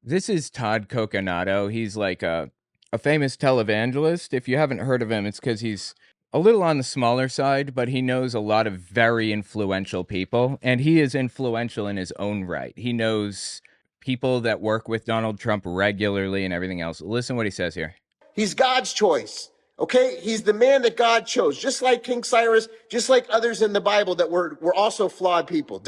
This is Todd Coconato. He's like a famous televangelist. If you haven't heard of him, it's because he's a little on the smaller side, but he knows a lot of very influential people, and he is influential in his own right. He knows people that work with Donald Trump regularly and everything else. Listen what he says here. He's God's choice. Okay, he's the man that God chose, just like King Cyrus, just like others in the Bible that were also flawed people.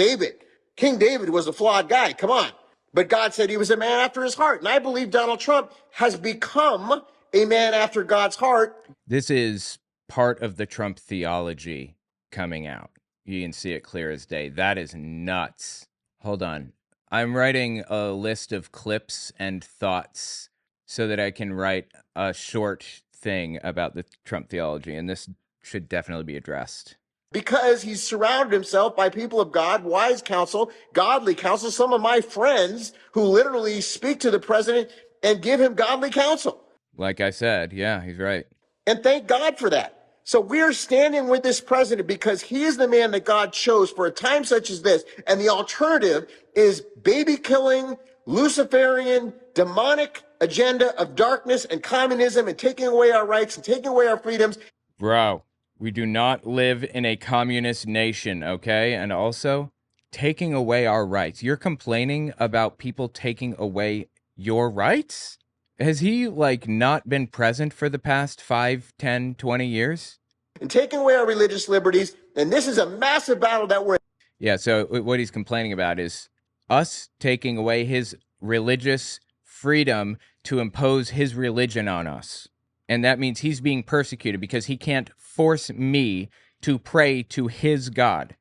King David was a flawed guy. Come on. But God said he was a man after his heart. And I believe Donald Trump has become a man after God's heart. This is part of the Trump theology coming out. You can see it clear as day. That is nuts. Hold on. I'm writing a list of clips and thoughts so that I can write a short thing about the Trump theology, and this should definitely be addressed. Because he's surrounded himself by people of God, wise counsel, godly counsel, some of my friends who literally speak to the president and give him godly counsel. Like I said, yeah, he's right. And thank God for that. So we're standing with this president because he is the man that God chose for a time such as this. And the alternative is baby killing, Luciferian, demonic agenda of darkness and communism and taking away our rights and taking away our freedoms. Bro, we do not live in a communist nation, okay? And also, taking away our rights. You're complaining about people taking away your rights? Has he, not been present for the past 5, 10, 20 years? And taking away our religious liberties. And this is a massive battle that we're in. Yeah, so what he's complaining about is us taking away his religious freedom to impose his religion on us. And that means he's being persecuted because he can't force me to pray to his God.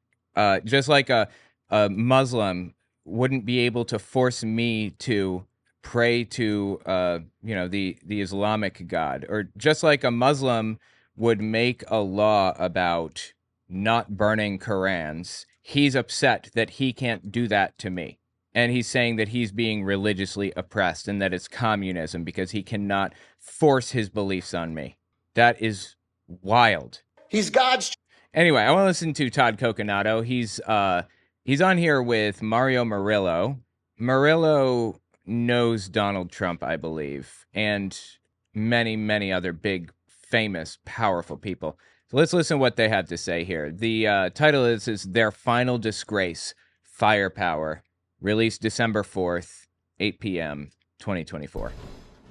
Just like a Muslim wouldn't be able to force me to pray to, the Islamic God. Or just like a Muslim would make a law about not burning Qurans, he's upset that he can't do that to me. And he's saying that he's being religiously oppressed and that it's communism because he cannot force his beliefs on me. That is wild. He's God's. Anyway, I want to listen to Todd Coconato. He's on here with Mario Murillo. Murillo knows Donald Trump, I believe, and many, many other big, famous, powerful people. So let's listen to what they have to say here. The title is Their Final Disgrace, Firepower. Released December 4th, 8 p.m., 2024.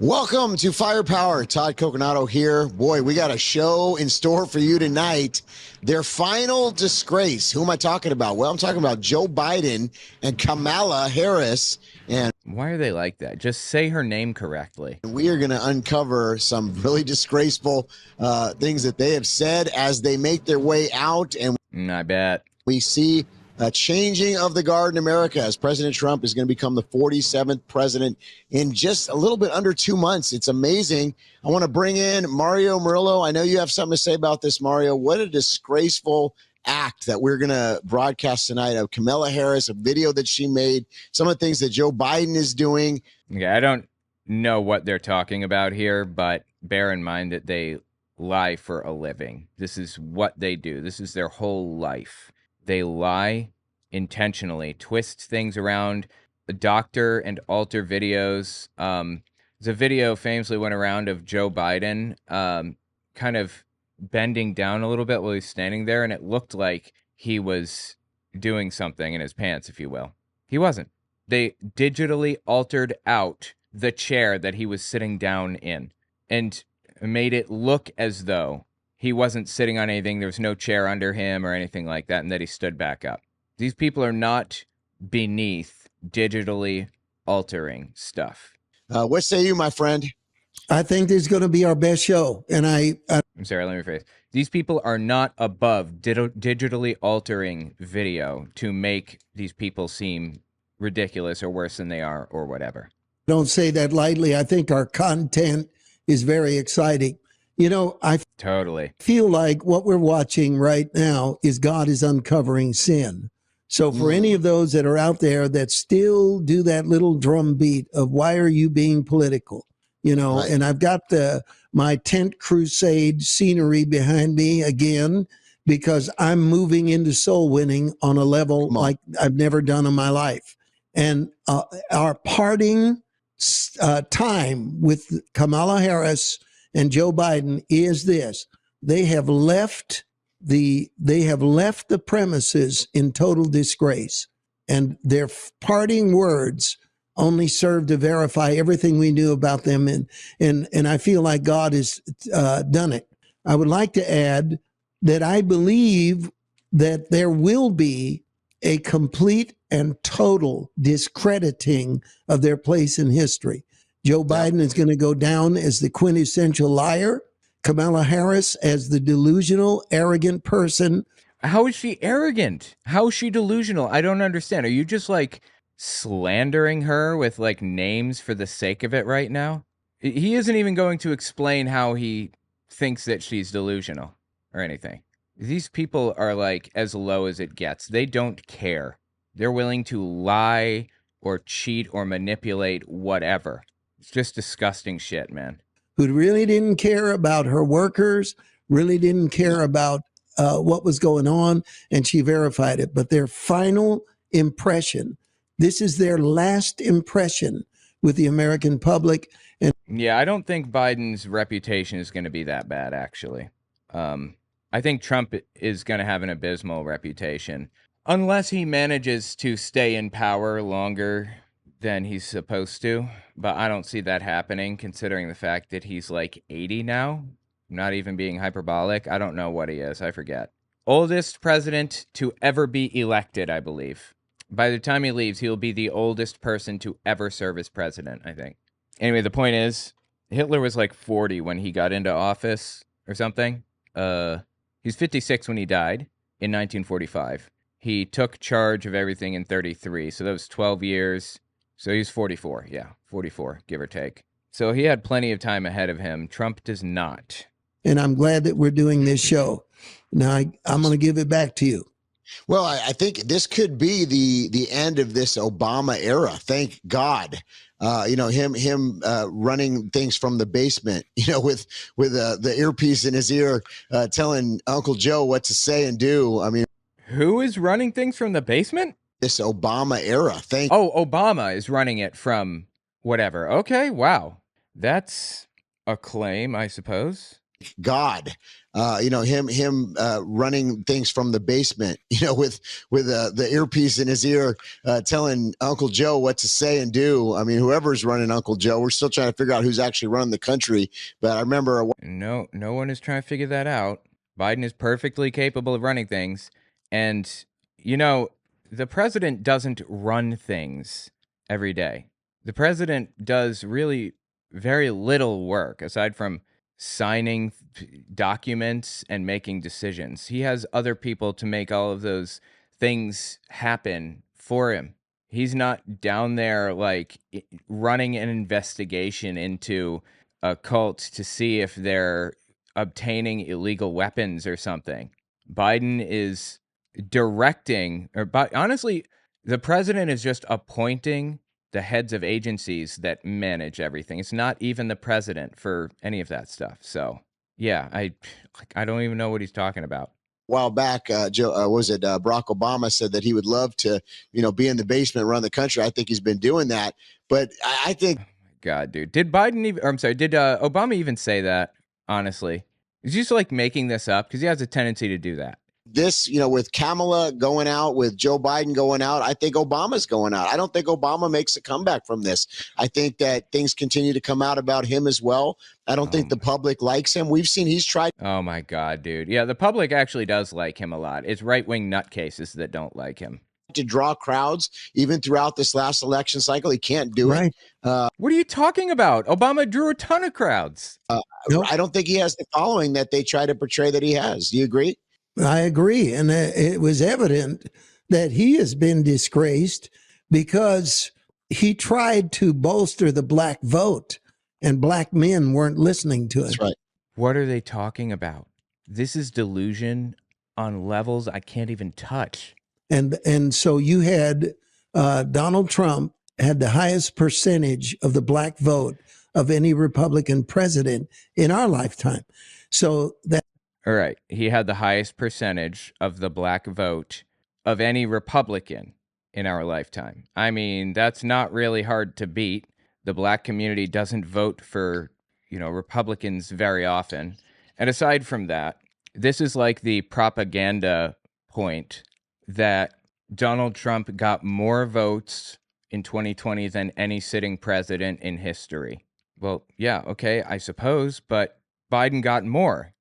Welcome to Firepower. Todd Coconato here. Boy, we got a show in store for you tonight. Their final disgrace. Who am I talking about? Well, I'm talking about Joe Biden and Kamala Harris. And why are they like that? Just say her name correctly. We are going to uncover some really disgraceful things that they have said as they make their way out. And I bet. We see a changing of the guard in America as President Trump is going to become the 47th president in just a little bit under 2 months. It's amazing. I want to bring in Mario Murillo. I know you have something to say about this, Mario. What a disgraceful act that we're going to broadcast tonight of Kamala Harris, a video that she made, some of the things that Joe Biden is doing. Yeah, I don't know what they're talking about here, but bear in mind that they lie for a living. This is what they do. This is their whole life. They lie intentionally, twist things around, doctor and alter videos. There's a video famously went around of Joe Biden kind of bending down a little bit while he's standing there, and it looked like he was doing something in his pants, if you will. He wasn't. They digitally altered out the chair that he was sitting down in and made it look as though he wasn't sitting on anything. There was no chair under him or anything like that, and that he stood back up. These people are not beneath digitally altering stuff. What say you, my friend? I think this is going to be our best show. And I'm sorry, let me rephrase. These people are not above digitally altering video to make these people seem ridiculous or worse than they are or whatever. Don't say that lightly. I think our content is very exciting. You know, I totally feel like what we're watching right now is God is uncovering sin. So for any of those that are out there that still do that little drum beat of why are you being political, you know, right. And I've got my tent crusade scenery behind me again, because I'm moving into soul winning on a level like I've never done in my life. And our parting time with Kamala Harris and Joe Biden is this: they have left the premises in total disgrace, and their parting words only serve to verify everything we knew about them, and I feel like God has done it. I would like to add that I believe that there will be a complete and total discrediting of their place in history. Joe Biden is going to go down as the quintessential liar, Kamala Harris as the delusional, arrogant person. How is she arrogant? How is she delusional? I don't understand. Are you just like slandering her with like names for the sake of it right now? He isn't even going to explain how he thinks that she's delusional or anything. These people are like as low as it gets. They don't care. They're willing to lie or cheat or manipulate whatever. It's just disgusting shit, man. Who really didn't care about her workers, really didn't care about what was going on, and she verified it. But their final impression, this is their last impression with the American public. And yeah, I don't think Biden's reputation is going to be that bad, actually. I think Trump is going to have an abysmal reputation unless he manages to stay in power longer than he's supposed to. But I don't see that happening, considering the fact that he's like 80 now. Not even being hyperbolic. I don't know what he is. I forget. Oldest president to ever be elected, I believe. By the time he leaves, he'll be the oldest person to ever serve as president, I think. Anyway, the point is, Hitler was like 40 when he got into office or something. He's 56 when he died in 1945. He took charge of everything in 33, so that was 12 years. So he's 44, yeah, 44, give or take. So he had plenty of time ahead of him. Trump does not. And I'm glad that we're doing this show. Now, I'm going to give it back to you. Well, I think this could be the end of this Obama era. Thank God. Him running things from the basement, with the earpiece in his ear, telling Uncle Joe what to say and do. I mean, who is running things from the basement? This Obama era. Obama is running it from whatever. Okay, wow. That's a claim, I suppose. God, him running things from the basement, with the earpiece in his ear, telling Uncle Joe what to say and do. I mean, whoever's running Uncle Joe, we're still trying to figure out who's actually running the country. But I remember no one is trying to figure that out. Biden is perfectly capable of running things, and the president doesn't run things every day. The president does really very little work aside from signing documents and making decisions. He has other people to make all of those things happen for him. He's not down there like running an investigation into a cult to see if they're obtaining illegal weapons or something. Biden is directing, honestly, the president is just appointing the heads of agencies that manage everything. It's not even the president for any of that stuff. So, yeah, I don't even know what he's talking about. A while back, Barack Obama said that he would love to, be in the basement, run the country. I think he's been doing that. But I think, oh my God, dude, did Obama even say that? Honestly, is he just like making this up? Because he has a tendency to do that. This, with Kamala going out, with Joe Biden going out, I think Obama's going out. I don't think Obama makes a comeback from this. I think that things continue to come out about him as well. I don't think the public likes him. We've seen he's tried. Oh my God, dude. Yeah, the public actually does like him a lot. It's right-wing nutcases that don't like him. To draw crowds, even throughout this last election cycle, he can't do it. What are you talking about? Obama drew a ton of crowds. Nope. I don't think he has the following that they try to portray that he has. Do you agree? I agree. And it was evident that he has been disgraced because he tried to bolster the black vote and black men weren't listening to him. That's right. What are they talking about? This is delusion on levels I can't even touch. And so you had Donald Trump had the highest percentage of the black vote of any Republican president in our lifetime. So that. All right. He had the highest percentage of the black vote of any Republican in our lifetime. I mean, that's not really hard to beat. The black community doesn't vote for, Republicans very often. And aside from that, this is like the propaganda point that Donald Trump got more votes in 2020 than any sitting president in history. Well, yeah, okay, I suppose, but Biden got more.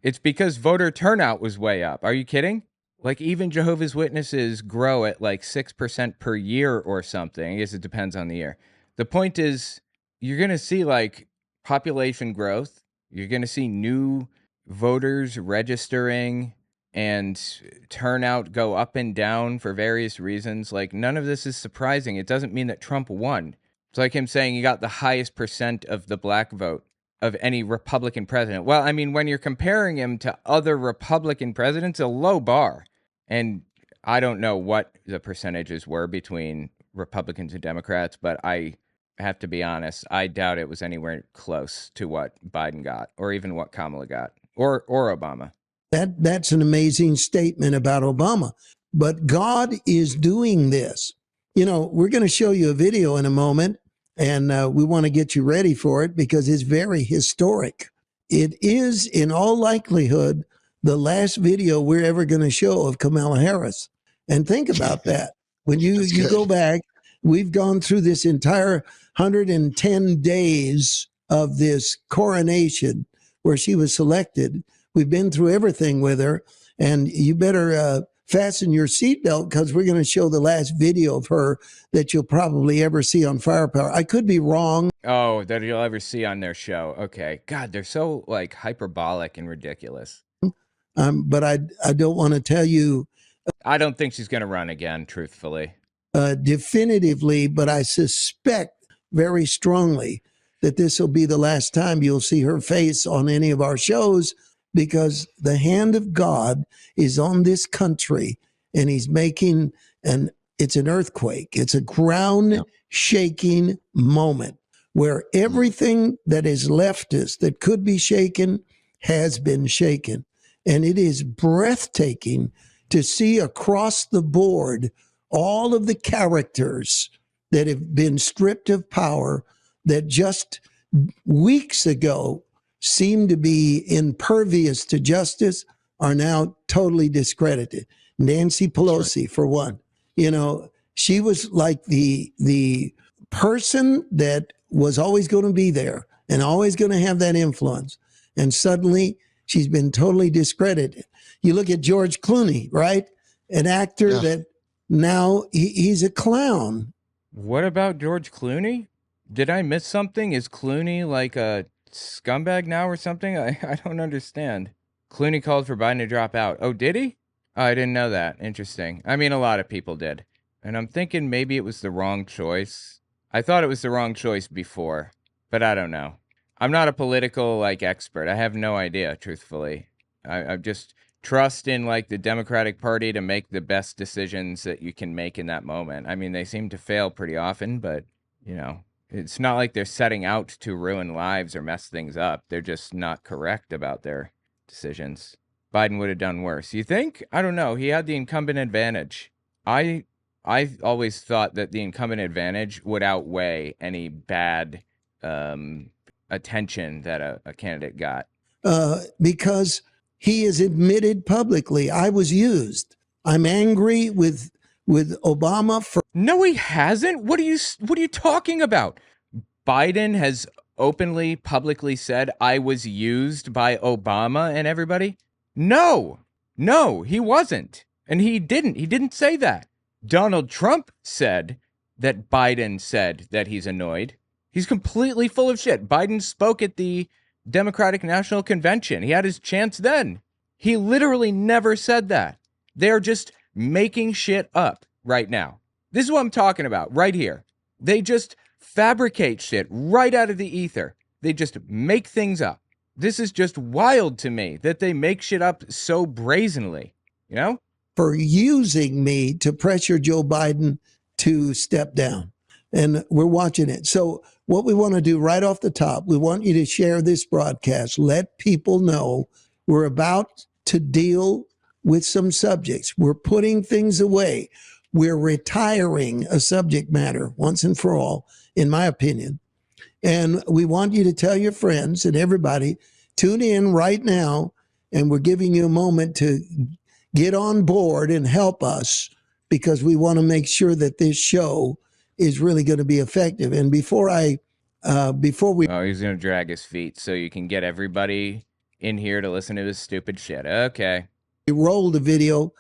It's because voter turnout was way up. Are you kidding? Like, even Jehovah's Witnesses grow at like 6% per year or something. I guess it depends on the year. The point is, you're going to see like population growth. You're going to see new voters registering and turnout go up and down for various reasons. Like, none of this is surprising. It doesn't mean that Trump won. It's like him saying he got the highest percent of the black vote of any Republican president. Well, I mean, when you're comparing him to other Republican presidents, a low bar. And I don't know what the percentages were between Republicans and Democrats, but I have to be honest, I doubt it was anywhere close to what Biden got or even what Kamala got or Obama. That's an amazing statement about Obama. But God is doing this. We're going to show you a video in a moment, and we want to get you ready for it because it's very historic. It is, in all likelihood, the last video we're ever going to show of Kamala Harris. And think about that. When you go back, we've gone through this entire 110 days of this coronation where she was selected. We've been through everything with her, and you better fasten your seatbelt because we're going to show the last video of her that you'll probably ever see on Firepower. I could be wrong. Oh, that you'll ever see on their show. Okay. God, they're so like hyperbolic and ridiculous. But I don't want to tell you. I don't think she's going to run again, truthfully. Definitively, but I suspect very strongly that this will be the last time you'll see her face on any of our shows because the hand of God is on this country and he's making it's an earthquake. It's a ground shaking moment where everything that is leftist that could be shaken has been shaken. And it is breathtaking to see across the board all of the characters that have been stripped of power that just weeks ago seemed to be impervious to justice are now totally discredited. Nancy Pelosi, for one, she was like the person that was always going to be there and always going to have that influence. And suddenly she's been totally discredited. You look at George Clooney, right? An actor that now he's a clown. What about George Clooney? Did I miss something? Is Clooney like a scumbag now or something? I don't understand. Clooney called for Biden to drop out. Oh, did he? Oh, I didn't know that. Interesting. I mean, a lot of people did. And I'm thinking maybe it was the wrong choice. I thought it was the wrong choice before, but I don't know. I'm not a political expert. I have no idea, truthfully. I just trust in the Democratic Party to make the best decisions that you can make in that moment. I mean, they seem to fail pretty often, but it's not like they're setting out to ruin lives or mess things up. They're just not correct about their decisions. Biden would have done worse. You think? I don't know. He had the incumbent advantage. I always thought that the incumbent advantage would outweigh any bad attention that a candidate got. Because he has admitted publicly, I was used. I'm angry with Obama for. No, he hasn't. What are you talking about? Biden has openly, publicly said, I was used by Obama and everybody. No, he wasn't. And he didn't say that. Donald Trump said that Biden said that he's annoyed. He's completely full of shit. Biden spoke at the Democratic National Convention. He had his chance then. He literally never said that. They're just making shit up right now. This is what I'm talking about right here. They just fabricate shit right out of the ether. They just make things up. This is just wild to me that they make shit up so brazenly, For using me to pressure Joe Biden to step down. And we're watching it. So what we want to do right off the top, we want you to share this broadcast. Let people know we're about to deal with some subjects. We're putting things away. We're retiring a subject matter once and for all, in my opinion. And we want you to tell your friends and everybody, tune in right now. And we're giving you a moment to get on board and help us because we want to make sure that this show is really going to be effective. And before we Oh, he's going to drag his feet so you can get everybody in here to listen to his stupid shit. Okay. roll the video,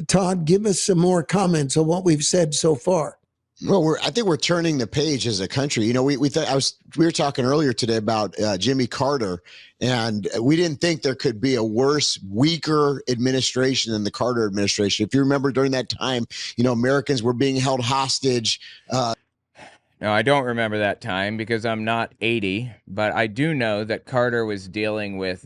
Todd, give us some more comments on what we've said so far. Well, I think we're turning the page as a country. You know, we were talking earlier today about Jimmy Carter, and we didn't think there could be a worse, weaker administration than the Carter administration. If you remember, during that time, you know, Americans were being held hostage. No, I don't remember that time because I'm not 80, but I do know that Carter was dealing with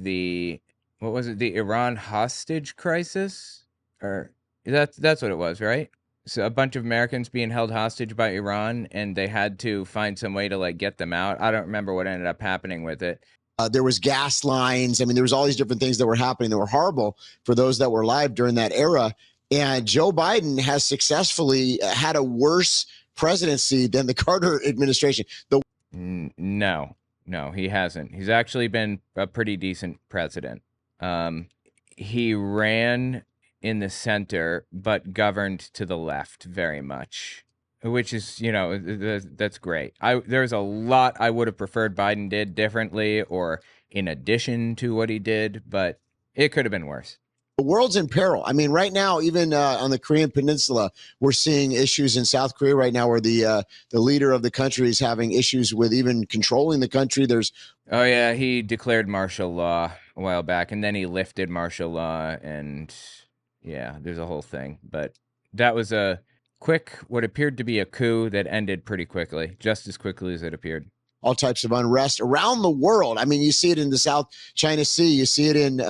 what was it, the Iran hostage crisis? Or that's what it was, right? So a bunch of Americans being held hostage by Iran, and they had to find some way to like get them out. I don't remember what ended up happening with it. There was gas lines. I mean, there was all these different things that were happening that were horrible for those that were alive during that era. And Joe Biden has successfully had a worse presidency than the Carter administration. No, he hasn't. He's actually been a pretty decent president. He ran in the center, but governed to the left very much, which is, you know, that's great. There's a lot I would have preferred Biden did differently or in addition to what he did, but it could have been worse. The world's in peril. I mean, right now, even on the Korean Peninsula, we're seeing issues in South Korea right now where the leader of the country is having issues with even controlling the country. Oh, yeah, he declared martial law a while back, and then he lifted martial law, and yeah, there's a whole thing. But that was what appeared to be a coup that ended pretty quickly, just as quickly as it appeared. All types of unrest around the world. I mean, you see it in the South China Sea. You see it in,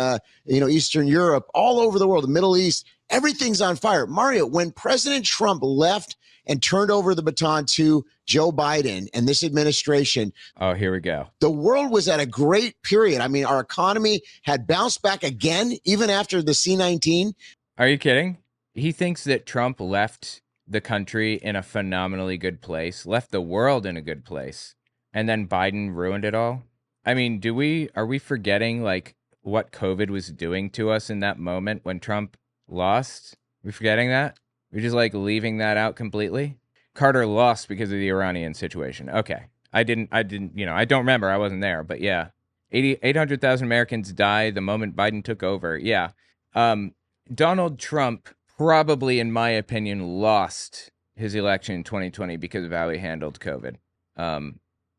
Eastern Europe, all over the world, the Middle East. Everything's on fire. Mario, when President Trump left and turned over the baton to Joe Biden and this administration. Oh, here we go. The world was at a great period. I mean, our economy had bounced back again, even after the C-19. Are you kidding? He thinks that Trump left the country in a phenomenally good place, left the world in a good place. And then Biden ruined it all. I mean, are we forgetting like what COVID was doing to us in that moment when Trump lost? Are we forgetting that? We're just like leaving that out completely. Carter lost because of the Iranian situation. Okay. I didn't, I don't remember. I wasn't there, but yeah. 800,000 Americans died the moment Biden took over. Yeah. Donald Trump probably, in my opinion, lost his election in 2020 because of how he handled COVID.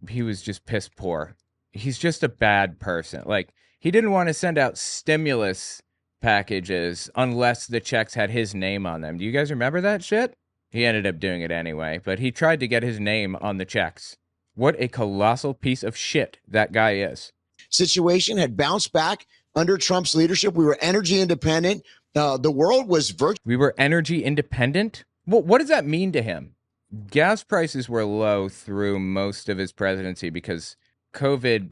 He was just piss poor. He's just a bad person. Like, he didn't want to send out stimulus packages unless the checks had his name on them. Do you guys remember that shit? He ended up doing it anyway, but he tried to get his name on the checks. What a colossal piece of shit that guy is. Situation had bounced back under Trump's leadership. We were energy independent. The world was We were energy independent? What does that mean to him? Gas prices were low through most of his presidency because COVID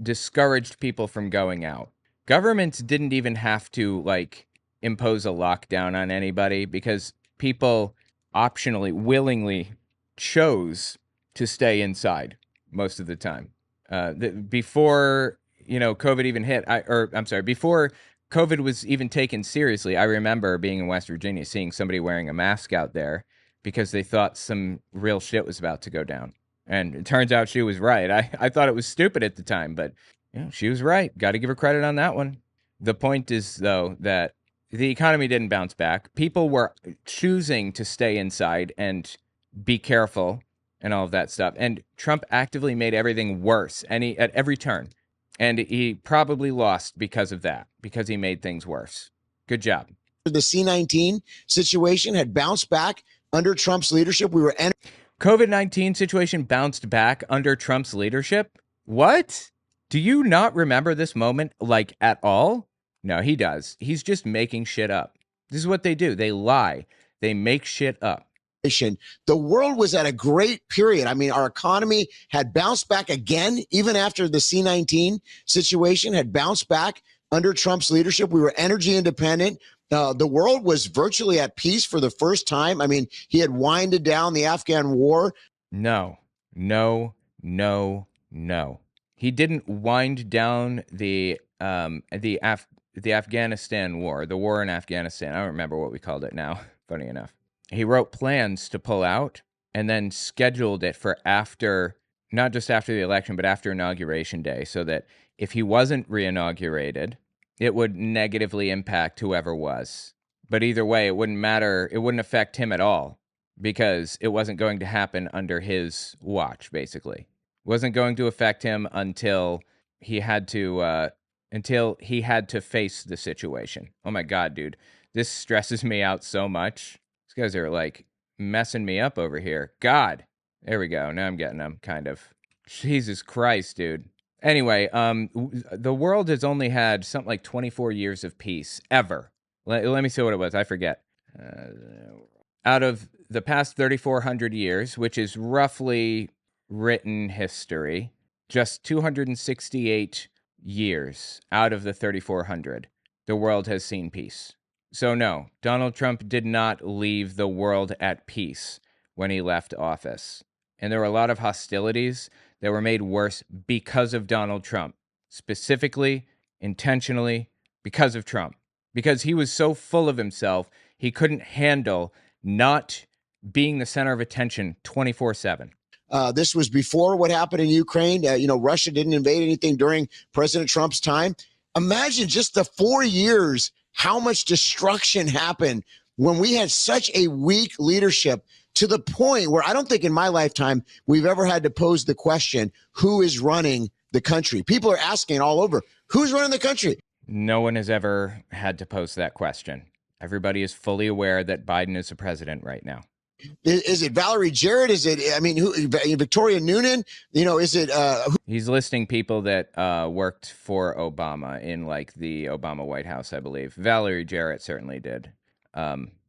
discouraged people from going out. Governments didn't even have to like impose a lockdown on anybody because people optionally, willingly chose to stay inside most of the time. Before COVID even hit, before COVID was even taken seriously, I remember being in West Virginia, seeing somebody wearing a mask out there because they thought some real shit was about to go down. And it turns out she was right. I thought it was stupid at the time, but she was right. Got to give her credit on that one. The point is, though, that the economy didn't bounce back. People were choosing to stay inside and be careful and all of that stuff. And Trump actively made everything worse at every turn. And he probably lost because of that, because he made things worse. Good job. The C-19 situation had bounced back under Trump's leadership. COVID-19 situation bounced back under Trump's leadership? What? Do you not remember this moment, like, at all? No, he does. He's just making shit up. This is what they do. They lie. They make shit up. The world was at a great period. I mean, our economy had bounced back again, even after the C-19 situation had bounced back under Trump's leadership. We were energy independent. The world was virtually at peace for the first time. I mean, he had winded down the Afghan war. No, No, no, no. He didn't wind down the Afghanistan war, the war in Afghanistan. I don't remember what we called it now, funny enough. He wrote plans to pull out and then scheduled it for after, not just after the election, but after Inauguration Day, so that if he wasn't reinaugurated, it would negatively impact whoever was. But either way, it wouldn't matter. It wouldn't affect him at all because it wasn't going to happen under his watch, basically. It wasn't going to affect him he had to until he had to face the situation. Oh my God, dude. This stresses me out so much. These guys are like messing me up over here. God. There we go. Now I'm getting them, kind of. Jesus Christ, dude. Anyway, the world has only had something like 24 years of peace, ever. Let me see what it was. I forget. Out of the past 3,400 years, which is roughly written history, just 268 years out of the 3,400, the world has seen peace. So no, Donald Trump did not leave the world at peace when he left office. And there were a lot of hostilities that were made worse because of Donald Trump, specifically, intentionally, because of Trump. Because he was so full of himself, he couldn't handle not being the center of attention 24/7. This was before what happened in Ukraine. Russia didn't invade anything during President Trump's time. Imagine just the 4 years, how much destruction happened when we had such a weak leadership, to the point where I don't think in my lifetime we've ever had to pose the question, who is running the country? People are asking all over, who's running the country? No one has ever had to pose that question. Everybody is fully aware that Biden is the president right now. Is it Valerie Jarrett? Is it, Victoria Noonan? Is it? He's listing people that worked for Obama in like the Obama White House, I believe. Valerie Jarrett certainly did.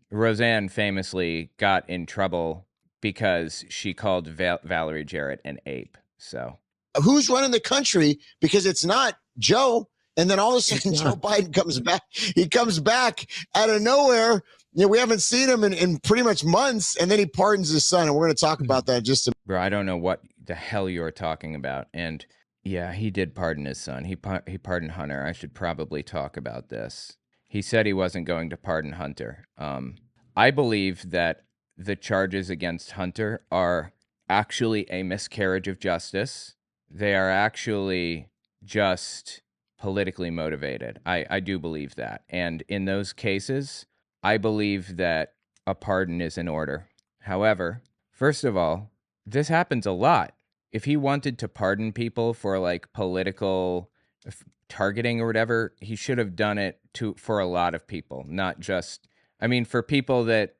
Roseanne famously got in trouble because she called Valerie Jarrett an ape. So who's running the country? Because it's not Joe. And then all of a sudden, Joe Biden comes back. He comes back out of nowhere. We haven't seen him in pretty much months. And then he pardons his son. And we're going to talk about that just a minute. Bro, I don't know what the hell you're talking about. And yeah, he did pardon his son. He pardoned Hunter. I should probably talk about this. He said he wasn't going to pardon Hunter. I believe that the charges against Hunter are actually a miscarriage of justice. They are actually just politically motivated. I do believe that. And in those cases, I believe that a pardon is in order. However, first of all, this happens a lot. If he wanted to pardon people for like political targeting or whatever, he should have done it for a lot of people, not just, for people that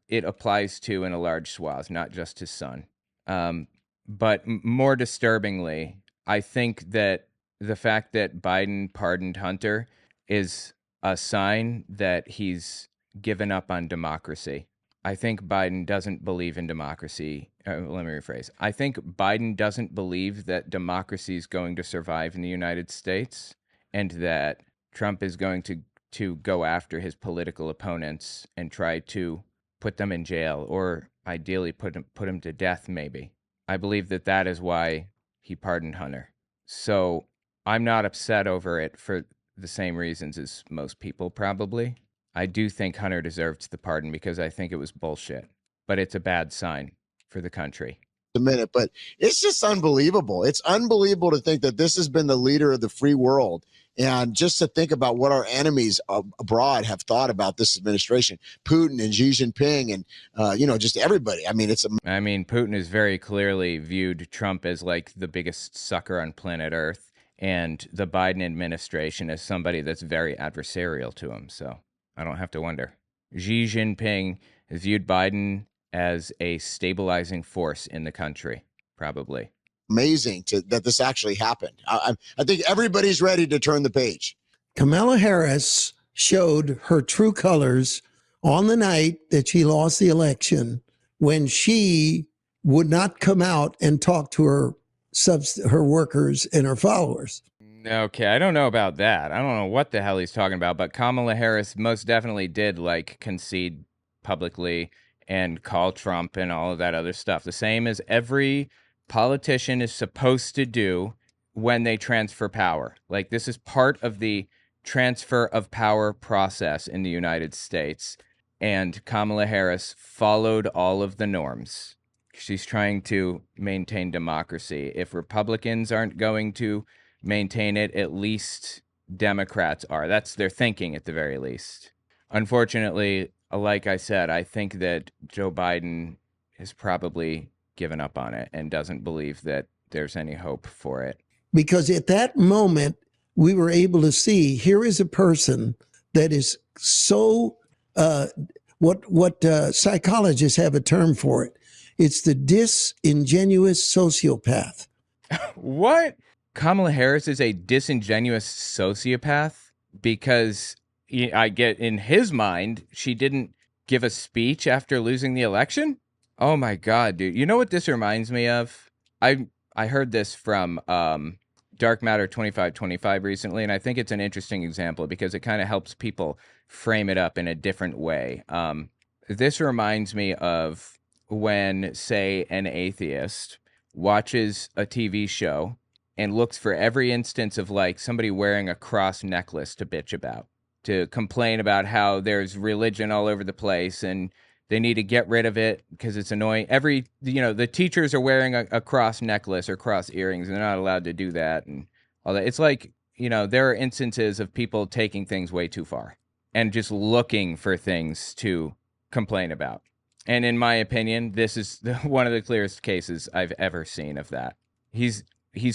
it applies to in a large swath, not just his son. But more disturbingly, I think that the fact that Biden pardoned Hunter is a sign that he's given up on democracy. I think Biden doesn't believe in democracy. Let me rephrase. I think Biden doesn't believe that democracy is going to survive in the United States, and that Trump is going to go after his political opponents and try to put them in jail, or ideally put him to death, maybe. I believe that is why he pardoned Hunter. So I'm not upset over it for the same reasons as most people probably. I do think Hunter deserved the pardon because I think it was bullshit. But it's a bad sign for the country. A minute, but it's just unbelievable. It's unbelievable to think that this has been the leader of the free world. And just to think about what our enemies abroad have thought about this administration, Putin and Xi Jinping and, just everybody. Putin has very clearly viewed Trump as like the biggest sucker on planet Earth, and the Biden administration as somebody that's very adversarial to him. So I don't have to wonder. Xi Jinping has viewed Biden as a stabilizing force in the country, probably. Amazing that this actually happened. I think everybody's ready to turn the page. Kamala Harris showed her true colors on the night that she lost the election, when she would not come out and talk to her workers and her followers. Okay, I don't know about that. I don't know what the hell he's talking about, but Kamala Harris most definitely did concede publicly and call Trump and all of that other stuff. The same as every politician is supposed to do when they transfer power. Like, this is part of the transfer of power process in the United States. And Kamala Harris followed all of the norms. She's trying to maintain democracy. If Republicans aren't going to maintain it, at least Democrats are. That's their thinking at the very least. Unfortunately, like I said, I think that Joe Biden has probably given up on it and doesn't believe that there's any hope for it. Because at that moment, we were able to see here is a person that is so, what psychologists have a term for it. It's the disingenuous sociopath. What? Kamala Harris is a disingenuous sociopath because I get in his mind, she didn't give a speech after losing the election? Oh my God, dude. You know what this reminds me of? I heard this from Dark Matter 2525 recently, and I think it's an interesting example because it kind of helps people frame it up in a different way. This reminds me of when, say, an atheist watches a TV show and looks for every instance of like somebody wearing a cross necklace to bitch about, to complain about how there's religion all over the place and they need to get rid of it because it's annoying. The teachers are wearing a cross necklace or cross earrings and they're not allowed to do that and all that. It's like, there are instances of people taking things way too far and just looking for things to complain about. And in my opinion, this is one of the clearest cases I've ever seen of that. He's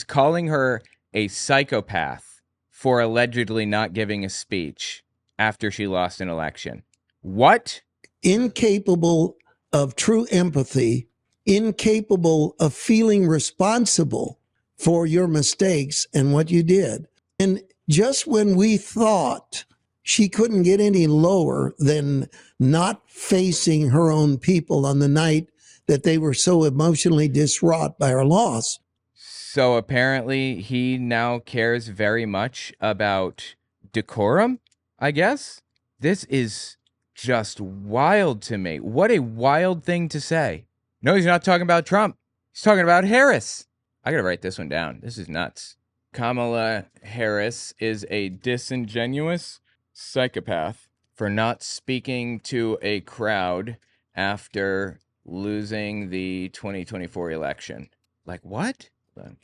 calling her a psychopath for allegedly not giving a speech after she lost an election. What? Incapable of true empathy, incapable of feeling responsible for your mistakes and what you did. And just when we thought she couldn't get any lower than not facing her own people on the night that they were so emotionally distraught by her loss. So apparently he now cares very much about decorum, I guess. This is just wild to me. What a wild thing to say. No, he's not talking about Trump. He's talking about Harris. I gotta write this one down. This is nuts. Kamala Harris is a disingenuous psychopath for not speaking to a crowd after losing the 2024 election. Like what?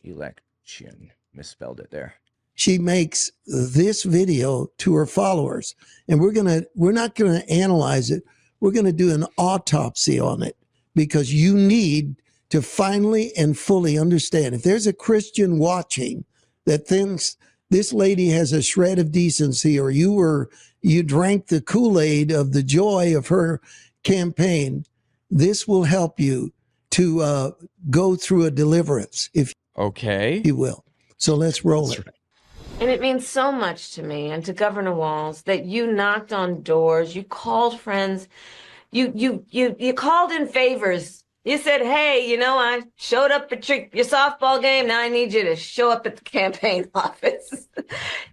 Election. Misspelled it there. She makes this video to her followers, and we're not gonna analyze it. We're gonna do an autopsy on it because you need to finally and fully understand. If there's a Christian watching that thinks this lady has a shred of decency, or you drank the Kool-Aid of the joy of her campaign, this will help you to go through a deliverance, if you will. So let's roll it. And it means so much to me and to Governor Walz that you knocked on doors, you called friends, you called in favors. You said, hey, I showed up at your softball game. Now I need you to show up at the campaign office.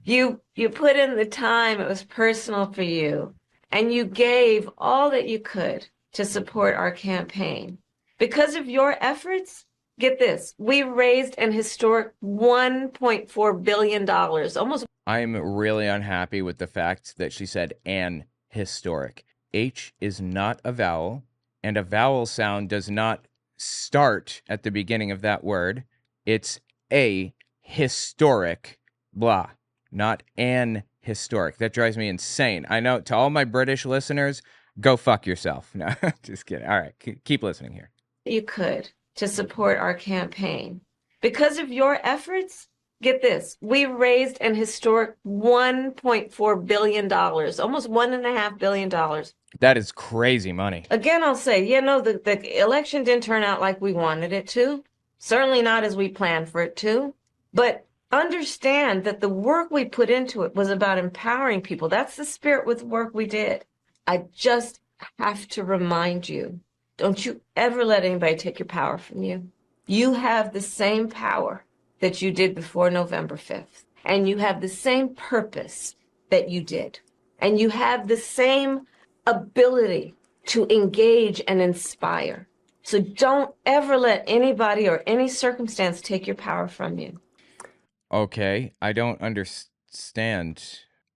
You put in the time. It was personal for you. And you gave all that you could to support our campaign. Because of your efforts, get this, we raised an historic $1.4 billion, almost. I'm really unhappy with the fact that she said an historic. H is not a vowel, and a vowel sound does not start at the beginning of that word. It's a historic, blah, not an historic. That drives me insane. I know, to all my British listeners, go fuck yourself. No, just kidding. All right, keep listening here. You could to support our campaign. Because of your efforts, get this, we raised an historic $1.4 billion, almost $1.5 billion. That is crazy money. Again, I'll say, the election didn't turn out like we wanted it to. Certainly not as we planned for it to. But understand that the work we put into it was about empowering people. That's the spirit with the work we did. I just have to remind you, don't you ever let anybody take your power from you. You have the same power that you did before November 5th. And you have the same purpose that you did. And you have the same ability to engage and inspire. So don't ever let anybody or any circumstance take your power from you. Okay, I don't understand.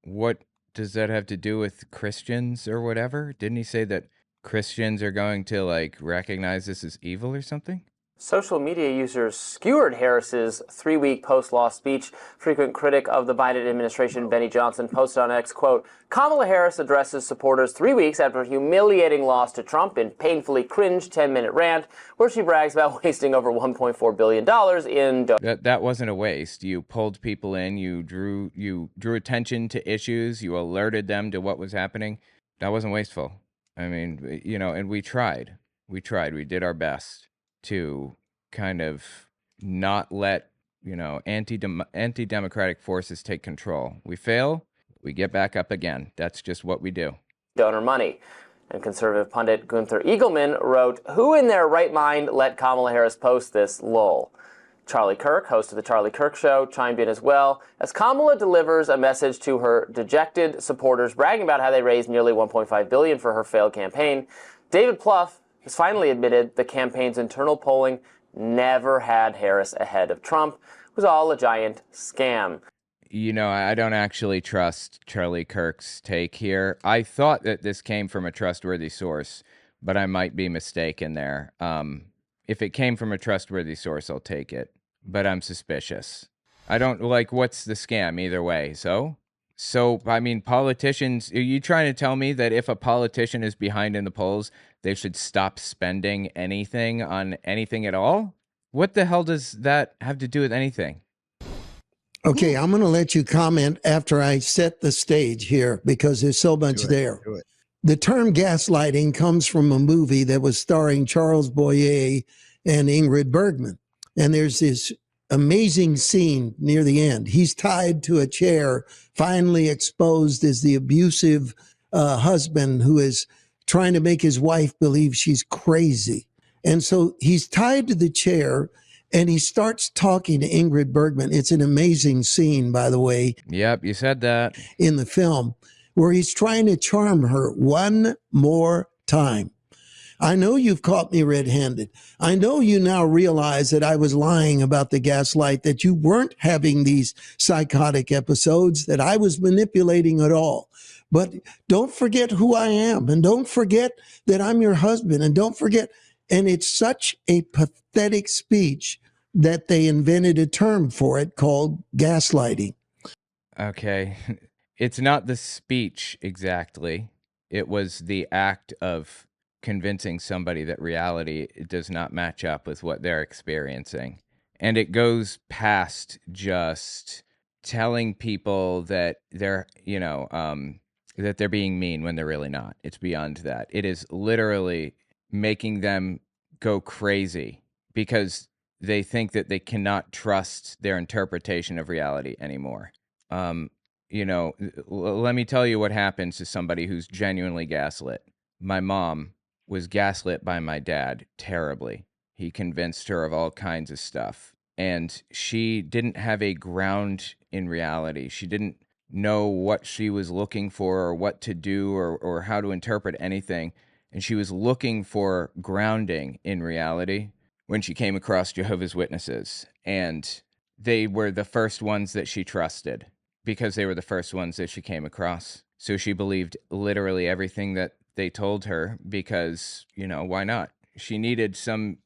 What does that have to do with Christians or whatever? Didn't he say that Christians are going to like recognize this as evil or something? Social media users skewered Harris's 3-week post-law speech. Frequent critic of the Biden administration, Benny Johnson, posted on X, quote, Kamala Harris addresses supporters 3 weeks after a humiliating loss to Trump in painfully cringe 10-minute rant where she brags about wasting over $1.4 billion in That wasn't a waste. You pulled people in, you drew attention to issues, you alerted them to what was happening. That wasn't wasteful. I mean, and we tried. We did our best to kind of not let, anti-democratic forces take control. We fail, we get back up again. That's just what we do. donor money. And conservative pundit Gunther Eagleman wrote, who in their right mind let Kamala Harris post this? Lol. Charlie Kirk, host of The Charlie Kirk Show, chimed in as well, as Kamala delivers a message to her dejected supporters, bragging about how they raised nearly $1.5 billion for her failed campaign. David Plouffe has finally admitted the campaign's internal polling never had Harris ahead of Trump. It was all a giant scam. I don't actually trust Charlie Kirk's take here. I thought that this came from a trustworthy source, but I might be mistaken there. If it came from a trustworthy source, I'll take it, but I'm suspicious. I don't like what's the scam either way. So, I mean, politicians, are you trying to tell me that if a politician is behind in the polls, they should stop spending anything on anything at all? What the hell does that have to do with anything? Okay, I'm going to let you comment after I set the stage here because there's so much there. Do it. The term gaslighting comes from a movie that was starring Charles Boyer and Ingrid Bergman. And there's this amazing scene near the end. He's tied to a chair, finally exposed as the abusive husband who is trying to make his wife believe she's crazy. And so he's tied to the chair and he starts talking to Ingrid Bergman. It's an amazing scene, by the way. Yep, you said that. In the film, where he's trying to charm her one more time. I know you've caught me red-handed. I know you now realize that I was lying about the gaslight, that you weren't having these psychotic episodes, that I was manipulating at all. But don't forget who I am, and don't forget that I'm your husband, and don't forget. And it's such a pathetic speech that they invented a term for it called gaslighting. Okay. It's not the speech exactly. It was the act of convincing somebody that reality does not match up with what they're experiencing. And it goes past just telling people that they're, that they're being mean when they're really not. It's beyond that. It is literally making them go crazy because they think that they cannot trust their interpretation of reality anymore. Let me tell you what happens to somebody who's genuinely gaslit. My mom was gaslit by my dad terribly. He convinced her of all kinds of stuff. And she didn't have a ground in reality. She didn't know what she was looking for or what to do or how to interpret anything. And she was looking for grounding in reality when she came across Jehovah's Witnesses. And they were the first ones that she trusted because they were the first ones that she came across. So she believed literally everything that they told her because, why not? She needed some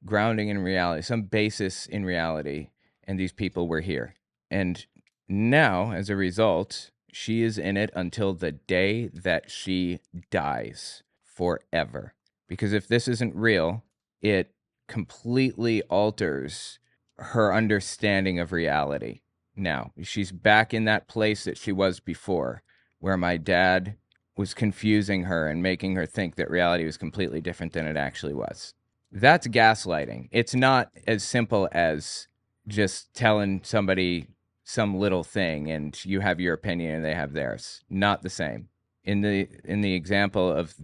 grounding in reality, some basis in reality, and these people were here. And now, as a result, she is in it until the day that she dies forever. Because if this isn't real, it completely alters her understanding of reality. Now, she's back in that place that she was before, where my dad was confusing her and making her think that reality was completely different than it actually was. That's gaslighting. It's not as simple as just telling somebody some little thing and you have your opinion and they have theirs. Not the same. In the example of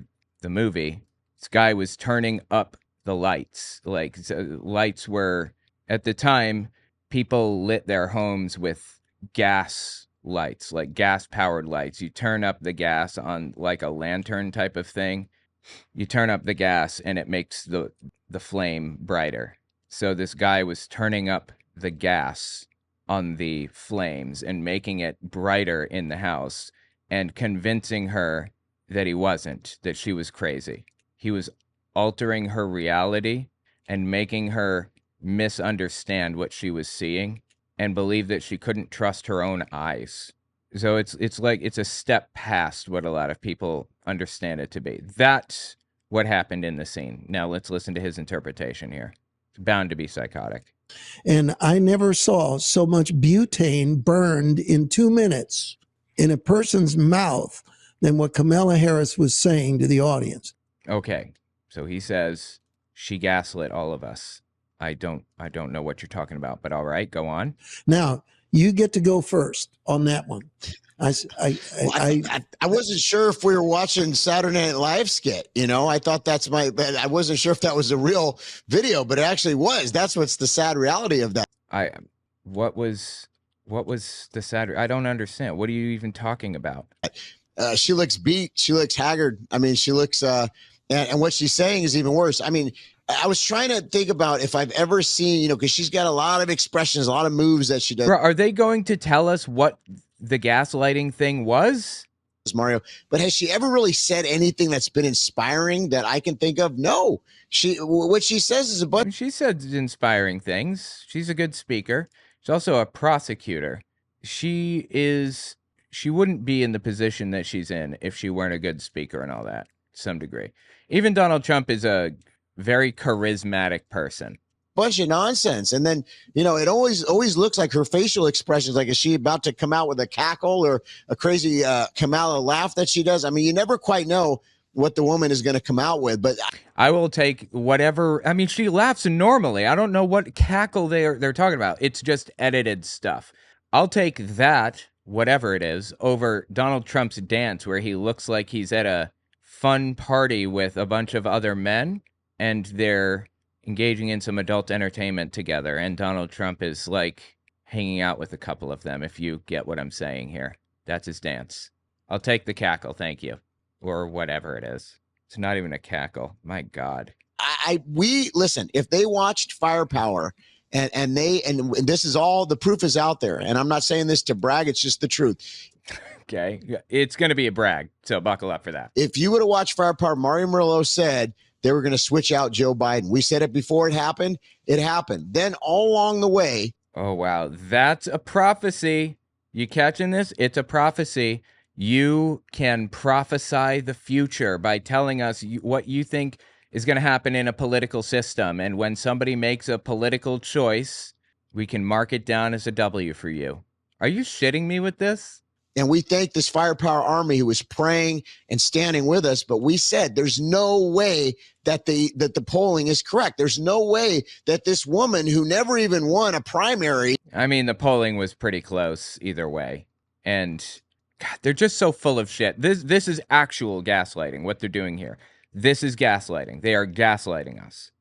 the movie, this guy was turning up the lights. Like lights were, at the time, people lit their homes with gas lights, like gas powered lights. You turn up the gas on like a lantern type of thing. you turn up the gas and it makes the flame brighter. So this guy was turning up the gas on the flames and making it brighter in the house and convincing her that he wasn't, that she was crazy. He was altering her reality and making her misunderstand what she was seeing and believe that she couldn't trust her own eyes. So it's like it's a step past what a lot of people understand it to be. That's what happened in the scene. Now let's listen to his interpretation here. It's bound to be psychotic. And I never saw so much butane burned in 2 minutes in a person's mouth than what Kamala Harris was saying to the audience. Okay. So he says she gaslit all of us. I don't know what you're talking about, but all right, go on. Now, you get to go first on that one. I wasn't sure if we were watching Saturday Night Live skit. I thought I wasn't sure if that was a real video, but it actually was. That's what's the sad reality of that. What was the sad? I don't understand. What are you even talking about? She looks beat. She looks haggard. I mean, she looks, and what she's saying is even worse. I mean, I was trying to think about if I've ever seen, because she's got a lot of expressions, a lot of moves that she does. Bro, are they going to tell us what the gaslighting thing was? Mario, but has she ever really said anything that's been inspiring that I can think of? No. What she says is a bunch. She said inspiring things. She's a good speaker. She's also a prosecutor. She wouldn't be in the position that she's in if she weren't a good speaker and all that, to some degree. Even Donald Trump is a very charismatic person. Bunch of nonsense. And then, it always looks like her facial expressions, like is she about to come out with a cackle or a crazy Kamala laugh that she does? I mean, you never quite know what the woman is going to come out with, but I will take whatever. I mean, she laughs normally. I don't know what cackle they're talking about. It's just edited stuff. I'll take that, whatever it is, over Donald Trump's dance where he looks like he's at a fun party with a bunch of other men and they're engaging in some adult entertainment together. And Donald Trump is like hanging out with a couple of them, if you get what I'm saying here. That's his dance. I'll take the cackle, thank you. Or whatever it is. It's not even a cackle. My God. We listen, if they watched Firepower and this is all, the proof is out there. And I'm not saying this to brag. It's just the truth. Okay. It's going to be a brag. So buckle up for that. If you would have watched Firepower, Mario Murillo said they were going to switch out Joe Biden. We said it before it happened. It happened. Then all along the way. Oh, wow. That's a prophecy. You catching this? It's a prophecy. You can prophesy the future by telling us what you think is going to happen in a political system. And when somebody makes a political choice, we can mark it down as a W for you. Are you shitting me with this? And we thank this Firepower Army who was praying and standing with us. But we said there's no way that the polling is correct. There's no way that this woman who never even won a primary. I mean, the polling was pretty close either way. And God, they're just so full of shit. This is actual gaslighting, what they're doing here. This is gaslighting. They are gaslighting us.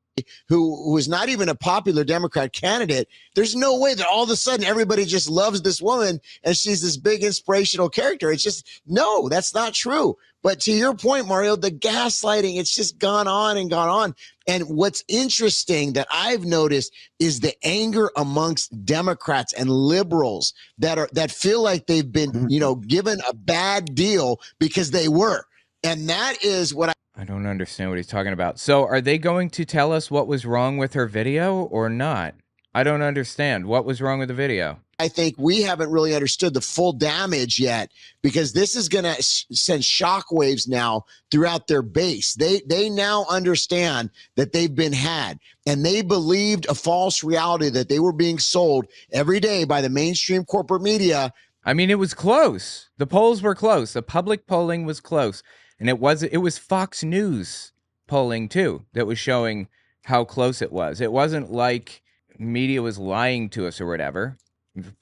Who is not even a popular Democrat candidate. There's no way that all of a sudden everybody just loves this woman and she's this big inspirational character. It's just, no, that's not true. But to your point, Mario, the gaslighting, it's just gone on and gone on. And what's interesting that I've noticed is the anger amongst Democrats and liberals that feel like they've been, given a bad deal because they were. And that is what I don't understand what he's talking about. So are they going to tell us what was wrong with her video or not? I don't understand. What was wrong with the video? I think we haven't really understood the full damage yet, because this is going to send shockwaves now throughout their base. They now understand that they've been had, and they believed a false reality that they were being sold every day by the mainstream corporate media. I mean, it was close. The polls were close. The public polling was close. And it was Fox News polling, too, that was showing how close it was. It wasn't like media was lying to us or whatever.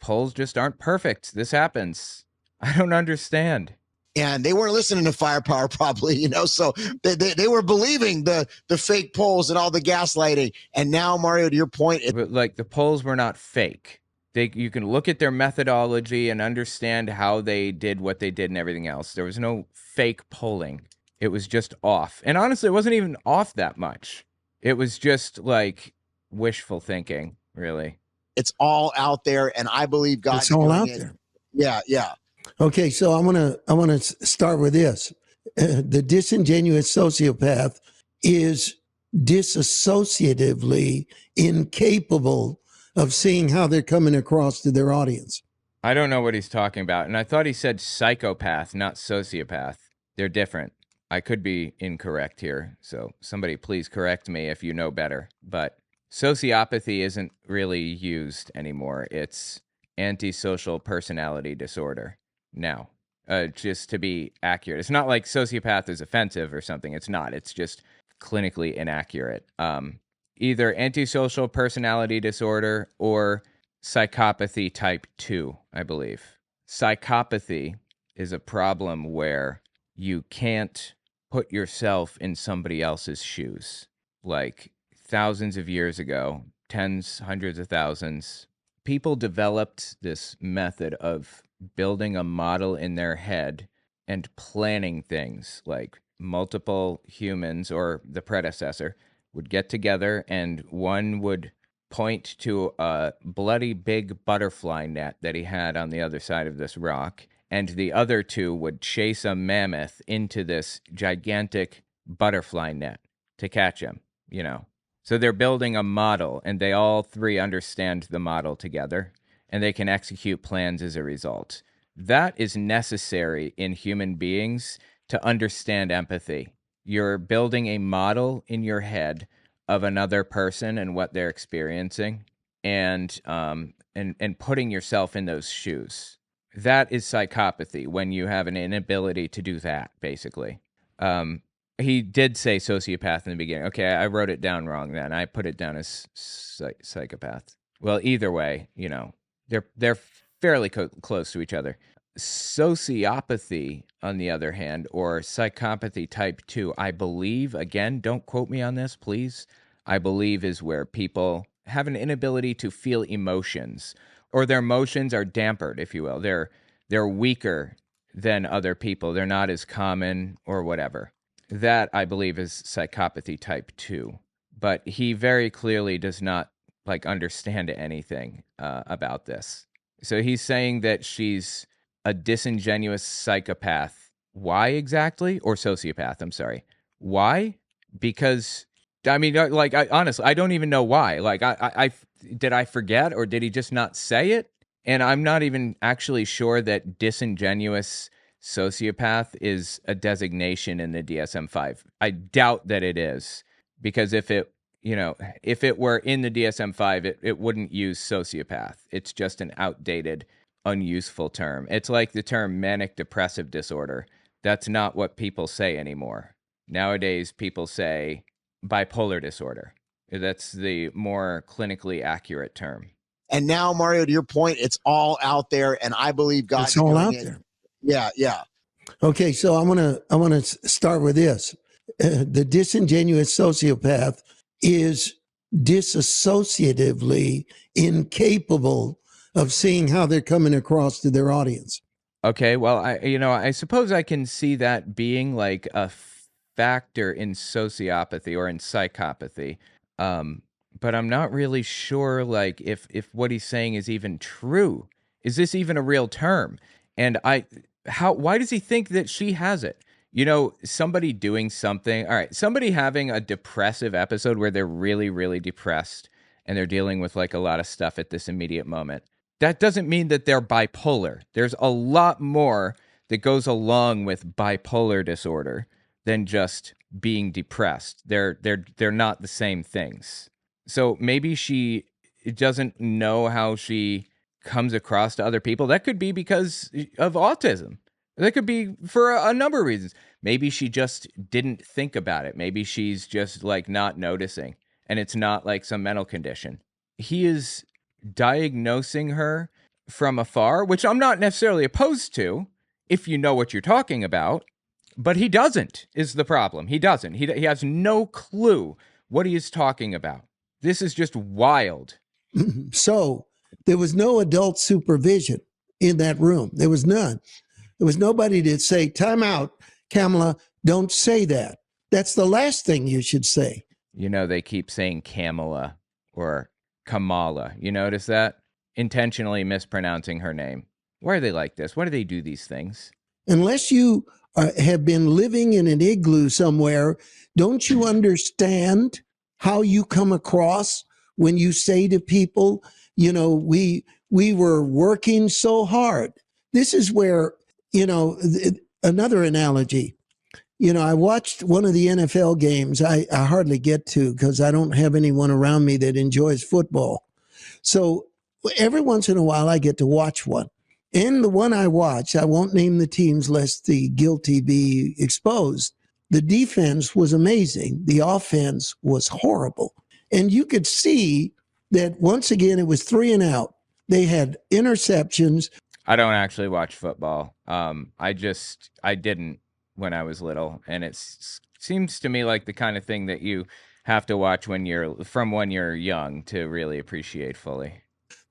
Polls just aren't perfect. This happens. I don't understand. And they weren't listening to Firepower probably, so they were believing the fake polls and all the gaslighting. And now, Mario, to your point. But like, the polls were not fake. You can look at their methodology and understand how they did what they did and everything else. There was no fake polling. It was just off. And honestly, it wasn't even off that much. It was just like wishful thinking, really. It's all out there, and I believe God's It's all doing out it. there. Yeah, yeah. Okay, so I want to start with this. The disingenuous sociopath is disassociatively incapable of seeing how they're coming across to their audience. I don't know what he's talking about. And I thought he said psychopath, not sociopath. They're different. I could be incorrect here. So somebody please correct me if you know better. But sociopathy isn't really used anymore. It's antisocial personality disorder now. Just to be accurate. It's not like sociopath is offensive or something. It's not. It's just clinically inaccurate. Either antisocial personality disorder or psychopathy type 2, I believe. Psychopathy is a problem where you can't put yourself in somebody else's shoes. Like thousands of years ago, tens, hundreds of thousands, people developed this method of building a model in their head and planning things. Like multiple humans or the predecessor would get together and one would point to a bloody big butterfly net that he had on the other side of this rock, and the other two would chase a mammoth into this gigantic butterfly net to catch him, you know. So they're building a model, and they all three understand the model together, and they can execute plans as a result. That is necessary in human beings to understand empathy. You're building a model in your head of another person and what they're experiencing, and putting yourself in those shoes. That is psychopathy, when you have an inability to do that, basically. He did say sociopath in the beginning. Okay, I wrote it down wrong then. I put it down as psychopath. Well, either way, you know, they're fairly close to each other. Sociopathy, on the other hand, or psychopathy type 2, I believe, again, don't quote me on this, please, I believe is where people have an inability to feel emotions, or their emotions are dampered, if you will. They're weaker than other people. They're not as common or whatever. That, I believe, is psychopathy type 2. But he very clearly does not understand anything about this. So he's saying that she's a disingenuous psychopath. Why exactly? Or sociopath, I'm sorry. Why? Because, I mean, honestly, I don't even know why. Did I forget, or did he just not say it? And I'm not even actually sure that disingenuous sociopath is a designation in the DSM-5. I doubt that it is, because if it were in the DSM-5, it wouldn't use sociopath. It's just an outdated, unuseful term. It's like the term manic depressive disorder. That's not what people say anymore. Nowadays, people say bipolar disorder. That's the more clinically accurate term. And now, Mario, to your point, it's all out there, and I believe God's It's all doing out it. there. Yeah, yeah. Okay, so I want to start with this. The disingenuous sociopath is disassociatively incapable of seeing how they're coming across to their audience. Okay, well, I suppose I can see that being like a factor in sociopathy or in psychopathy. But I'm not really sure, like, if what he's saying is even true. Is this even a real term? And why does he think that she has it? You know, somebody doing something, all right, somebody having a depressive episode where they're really, really depressed and they're dealing with like a lot of stuff at this immediate moment. That doesn't mean that they're bipolar. There's a lot more that goes along with bipolar disorder than just being depressed. They're not the same things. So maybe she doesn't know how she comes across to other people. That could be because of autism. That could be for a number of reasons. Maybe she just didn't think about it. Maybe she's just like not noticing, and it's not like some mental condition. He is diagnosing her from afar, which I'm not necessarily opposed to if you know what you're talking about, but he doesn't, is the problem. He doesn't. He has no clue what he is talking about. This is just wild. So there was no adult supervision in that room. There was none. There was nobody to say, time out, Kamala, Don't say that. That's the last thing you should say. You know, they keep saying Kamala or Kamala. You notice that? Intentionally mispronouncing her name. Why are they like this? Why do they do these things? Unless you have been living in an igloo somewhere, don't you understand how you come across when you say to people, you know, we were working so hard. This is where, you know, another analogy. You know, I watched one of the NFL games. I hardly get to because I don't have anyone around me that enjoys football. So every once in a while, I get to watch one. In the one I watched, I won't name the teams lest the guilty be exposed. The defense was amazing. The offense was horrible. And you could see that once again, it was 3 and out. They had interceptions. I don't actually watch football. I didn't when I was little, and it seems to me like the kind of thing that you have to watch when you're young to really appreciate fully.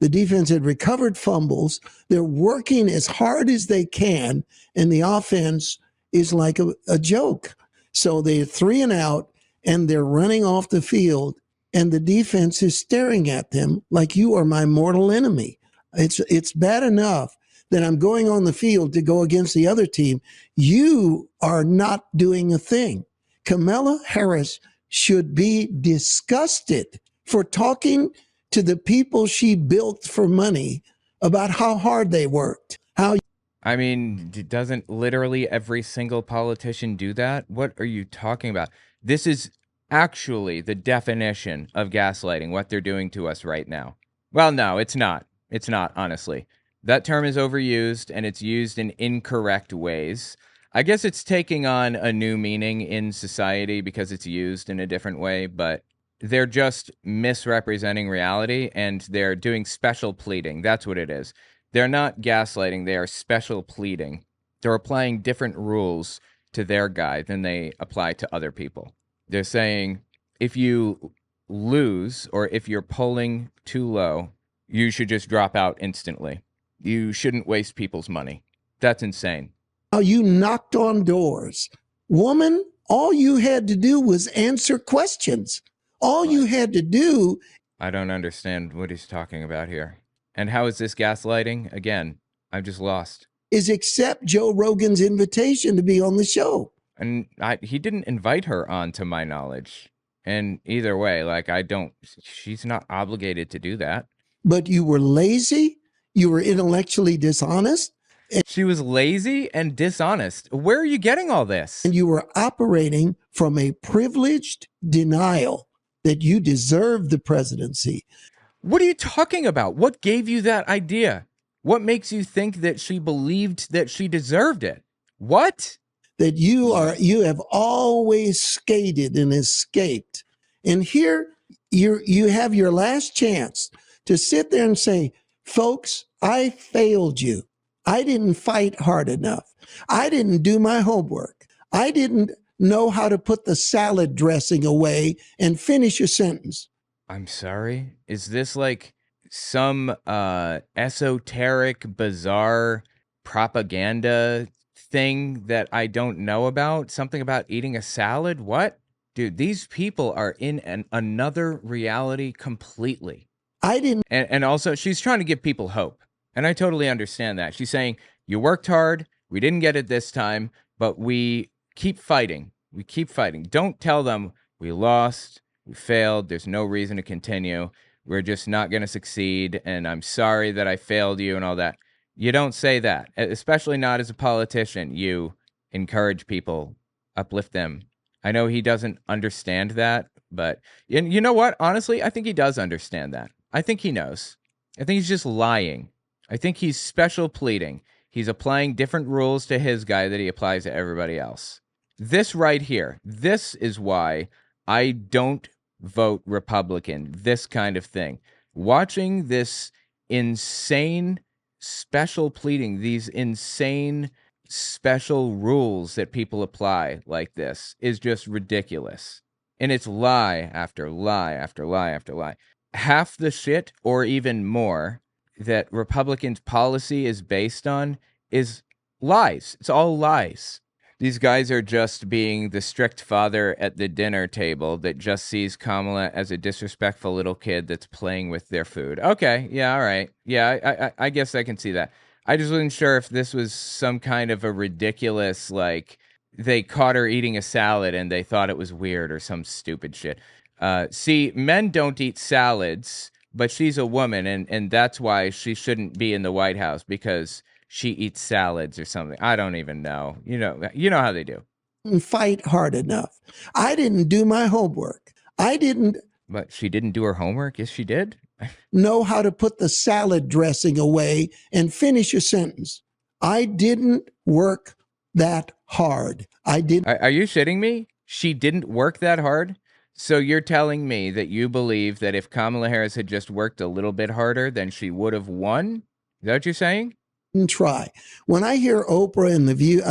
The defense had recovered fumbles. They're working as hard as they can, and the offense is like a joke. So they're 3 and out, and they're running off the field, and the defense is staring at them like, you are my mortal enemy. It's bad enough that I'm going on the field to go against the other team. You are not doing a thing. Kamala Harris should be disgusted for talking to the people she built for money about how hard they worked. I mean, doesn't literally every single politician do that? What are you talking about? This is actually the definition of gaslighting, what they're doing to us right now. Well, no, it's not. It's not, honestly. That term is overused, and it's used in incorrect ways. I guess it's taking on a new meaning in society because it's used in a different way, but they're just misrepresenting reality, and they're doing special pleading. That's what it is. They're not gaslighting, they are special pleading. They're applying different rules to their guy than they apply to other people. They're saying, if you lose or if you're polling too low, you should just drop out instantly. You shouldn't waste people's money. That's insane. How you knocked on doors. Woman, all you had to do was answer questions. All you had to do. I don't understand what he's talking about here. And how is this gaslighting? Again, I'm just lost. Is accept Joe Rogan's invitation to be on the show. And he didn't invite her on, to my knowledge. And either way, she's not obligated to do that. But you were lazy. You were intellectually dishonest. She was lazy and dishonest. Where are you getting all this? And you were operating from a privileged denial that you deserved the presidency. What are you talking about? What gave you that idea? What makes you think that she believed that she deserved it? What? That you have always skated and escaped. And here you have your last chance to sit there and say, folks, I failed you. I didn't fight hard enough. I didn't do my homework. I didn't know how to put the salad dressing away and finish a sentence. I'm sorry? Is this like some esoteric, bizarre propaganda thing that I don't know about? Something about eating a salad? What? Dude, these people are in another reality completely. I didn't. And also, she's trying to give people hope. And I totally understand that. She's saying, you worked hard. We didn't get it this time, but we keep fighting. We keep fighting. Don't tell them we lost, we failed. There's no reason to continue. We're just not going to succeed. And I'm sorry that I failed you and all that. You don't say that, especially not as a politician. You encourage people, uplift them. I know he doesn't understand that, but you know what? Honestly, I think he does understand that. I think he knows. I think he's just lying. I think he's special pleading. He's applying different rules to his guy that he applies to everybody else. This right here, this is why I don't vote Republican, this kind of thing. Watching this insane special pleading, these insane special rules that people apply like this is just ridiculous. And it's lie after lie after lie after lie. Half the shit, or even more, that Republicans' policy is based on is lies. It's all lies. These guys are just being the strict father at the dinner table that just sees Kamala as a disrespectful little kid that's playing with their food. Okay, yeah, all right. Yeah, I guess I can see that. I just wasn't sure if this was some kind of a ridiculous, like, they caught her eating a salad and they thought it was weird or some stupid shit. See, men don't eat salads, but she's a woman, and that's why she shouldn't be in the White House, because she eats salads or something. I don't even know. You know how they do. And fight hard enough. I didn't do my homework. I didn't But she didn't do her homework. Yes, she did. know how to put the salad dressing away and finish a sentence. I didn't work that hard. I didn't. Are you shitting me? She didn't work that hard? So you're telling me that you believe that if Kamala Harris had just worked a little bit harder, then she would have won? Is that what you're saying? Try. When I hear Oprah and The View,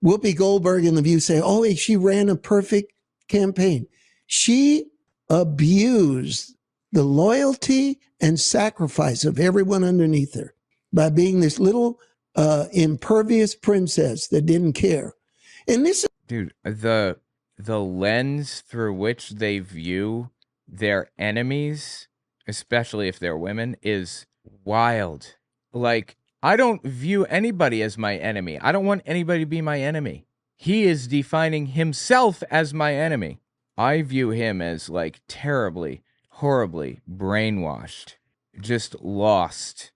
Whoopi Goldberg and The View say, oh, she ran a perfect campaign. She abused the loyalty and sacrifice of everyone underneath her by being this little impervious princess that didn't care. And this, dude, the lens through which they view their enemies, especially if they're women, is wild. Like, I don't view anybody as my enemy. I don't want anybody to be my enemy. He is defining himself as my enemy. I view him as, like, terribly, horribly brainwashed, just lost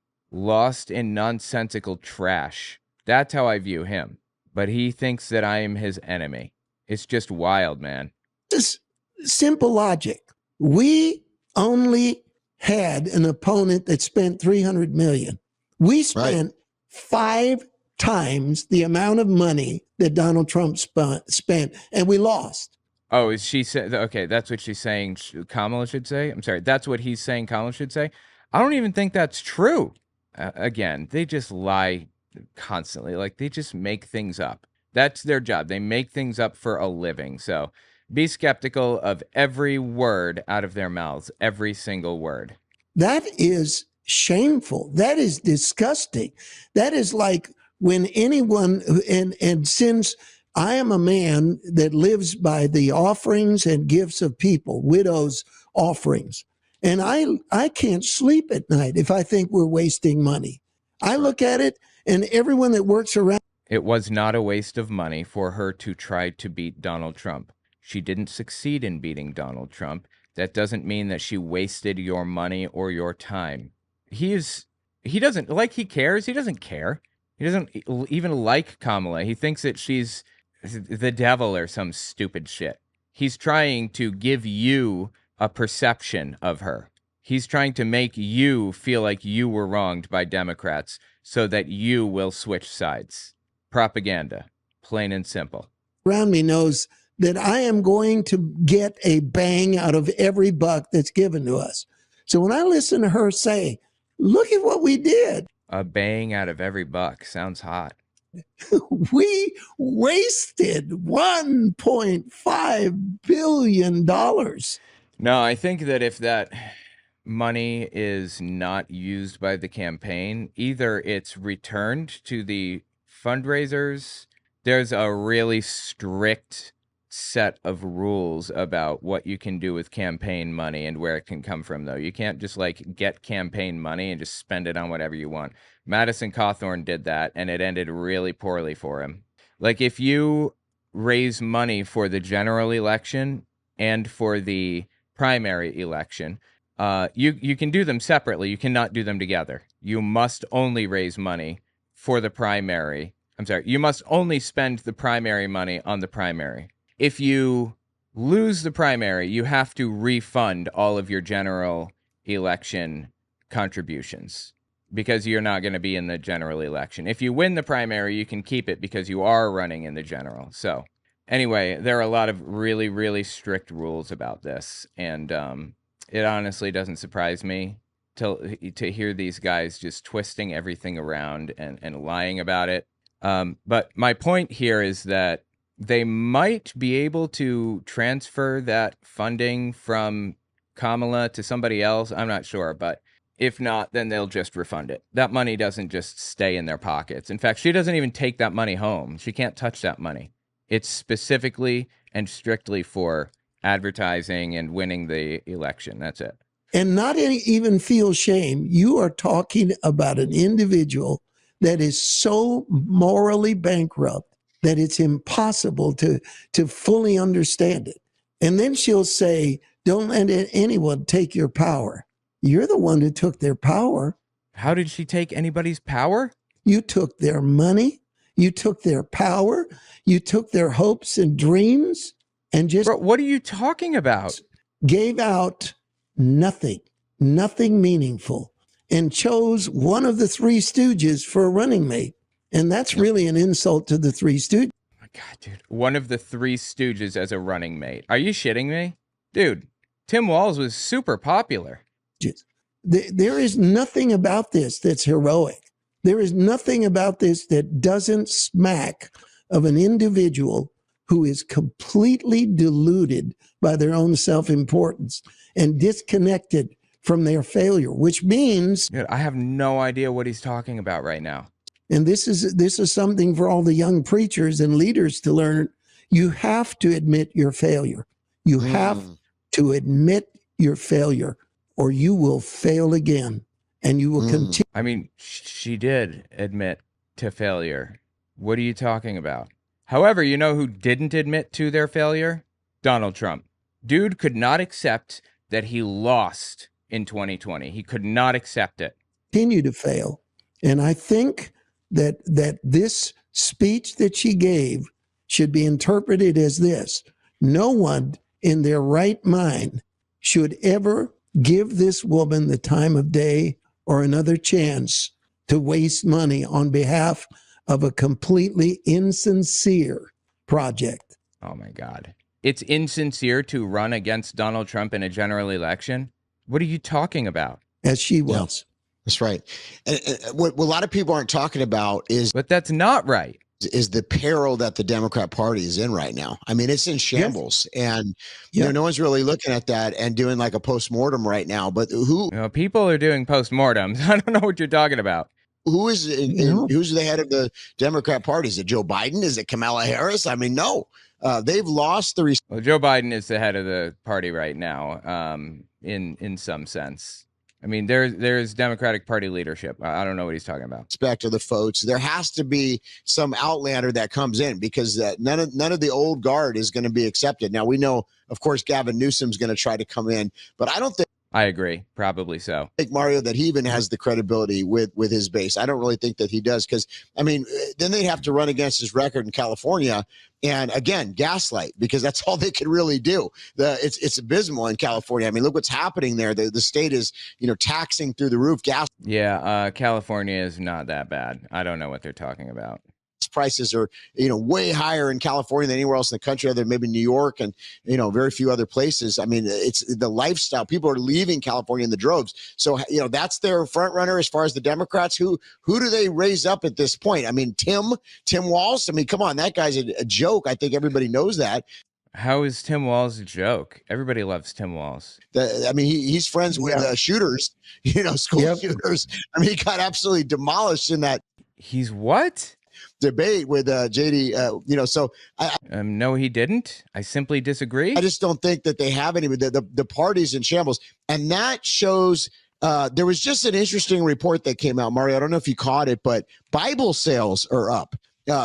in nonsensical trash. That's how I view him. But he thinks that I am his enemy. It's just wild, man. is simple logic. We only had an opponent that spent $300 million. We spent 5 times the amount of money that Donald Trump spent, and we lost. Oh, is she said? Okay, that's what she's saying. Kamala should say. I'm sorry. That's what he's saying. Kamala should say. I don't even think that's true. Again, they just lie constantly. Like, they just make things up. That's their job. They make things up for a living. So be skeptical of every word out of their mouths. Every single word. That is shameful. That is disgusting. That is like when anyone, and since I am a man that lives by the offerings and gifts of people, widows' offerings, and I can't sleep at night if I think we're wasting money. I look at it, and everyone that works around. It was not a waste of money for her to try to beat Donald Trump. She didn't succeed in beating Donald Trump. That doesn't mean that she wasted your money or your time. He doesn't, like, he cares. He doesn't care. He doesn't even like Kamala. He thinks that she's the devil or some stupid shit. He's trying to give you a perception of her. He's trying to make you feel like you were wronged by Democrats so that you will switch sides. Propaganda, plain and simple. Around me knows that I am going to get a bang out of every buck that's given to us. So when I listen to her say, look at what we did. A bang out of every buck sounds hot. We wasted $1.5 billion. No, I think that if that money is not used by the campaign, either it's returned to the fundraisers. There's a really strict set of rules about what you can do with campaign money and where it can come from, though. You can't just, like, get campaign money and just spend it on whatever you want. Madison Cawthorn did that, and it ended really poorly for him. Like, if you raise money for the general election and for the primary election, you can do them separately. You cannot do them together. You must only raise money for the primary. I'm sorry. You must only spend the primary money on the primary. If you lose the primary, you have to refund all of your general election contributions because you're not going to be in the general election. If you win the primary, you can keep it because you are running in the general. So anyway, there are a lot of really, really strict rules about this. And it honestly doesn't surprise me to hear these guys just twisting everything around and lying about it. But my point here is that they might be able to transfer that funding from Kamala to somebody else. I'm not sure, but If not, then they'll just refund it. That money doesn't just stay in their pockets. In fact, she doesn't even take that money home. She can't touch that money. It's specifically and strictly for advertising and winning the election. That's it. And not even feel shame. You are talking about an individual that is so morally bankrupt that it's impossible to fully understand it. And then she'll say, don't let anyone take your power. You're the one who took their power. How did she take anybody's power? You took their money. You took their power. You took their hopes and dreams and just Bro, what are you talking about? gave out nothing meaningful, and chose one of the Three Stooges for a running mate. And that's really an insult to the Three Stooges. Oh my God, dude. One of the Three Stooges as a running mate. Are you shitting me? Dude, Tim Walz was super popular. There is nothing about this that's heroic. There is nothing about this that doesn't smack of an individual who is completely deluded by their own self-importance and disconnected from their failure, which means, Dude, I have no idea what he's talking about right now. and this is something for all the young preachers and leaders to learn, you have to admit your failure. You have to admit your failure, or you will fail again, and you will continue. I mean, she did admit to failure. What are you talking about? However, you know who didn't admit to their failure? Donald Trump. Dude could not accept that he lost in 2020. He could not accept it. Continue to fail. And I think that this speech that she gave should be interpreted as this: no one in their right mind should ever give this woman the time of day or another chance to waste money on behalf of a completely insincere project. Oh my God. It's insincere to run against Donald Trump in a general election? What are you talking about? As she was. That's right. And what a lot of people aren't talking about But that's not right. is the peril that the Democrat Party is in right now. I mean, it's in shambles, and you know, no one's really looking at that and doing like a postmortem right now. But who? You know, people are doing postmortems. I don't know what you're talking about. Who's the head of the Democrat Party? Is it Joe Biden? Is it Kamala Harris? I mean, no. They've lost the. Well, Joe Biden is the head of the party right now, in some sense. I mean, there's Democratic Party leadership. I don't know what he's talking about. Respect to the folks, there has to be some outlander that comes in, because none of the old guard is going to be accepted. Now, we know, of course, Gavin Newsom's going to try to come in, but I don't think. I agree. Probably so. I think, Mario, that he even has the credibility with his base. I don't really think that he does, because, I mean, then they'd have to run against his record in California. And again, gaslight, because that's all they could really do. It's abysmal in California. I mean, look what's happening there. The state is, taxing through the roof. Gas California is not that bad. I don't know what they're talking about. Prices are, way higher in California than anywhere else in the country, other than maybe New York and, very few other places. I mean, it's the lifestyle. People are leaving California in the droves. So, that's their front runner as far as the Democrats. Who do they raise up at this point? I mean, Tim Walz. I mean, come on, that guy's a joke. I think everybody knows that. How is Tim Walz a joke? Everybody loves Tim Walz. He's friends with shooters, school shooters. I mean, he got absolutely demolished in that. He's what? Debate with JD, so no, he didn't. I simply disagree. I just don't think that they have any. The party's in shambles, and that shows. There was just an interesting report that came out, Mario. I don't know if you caught it, but Bible sales are up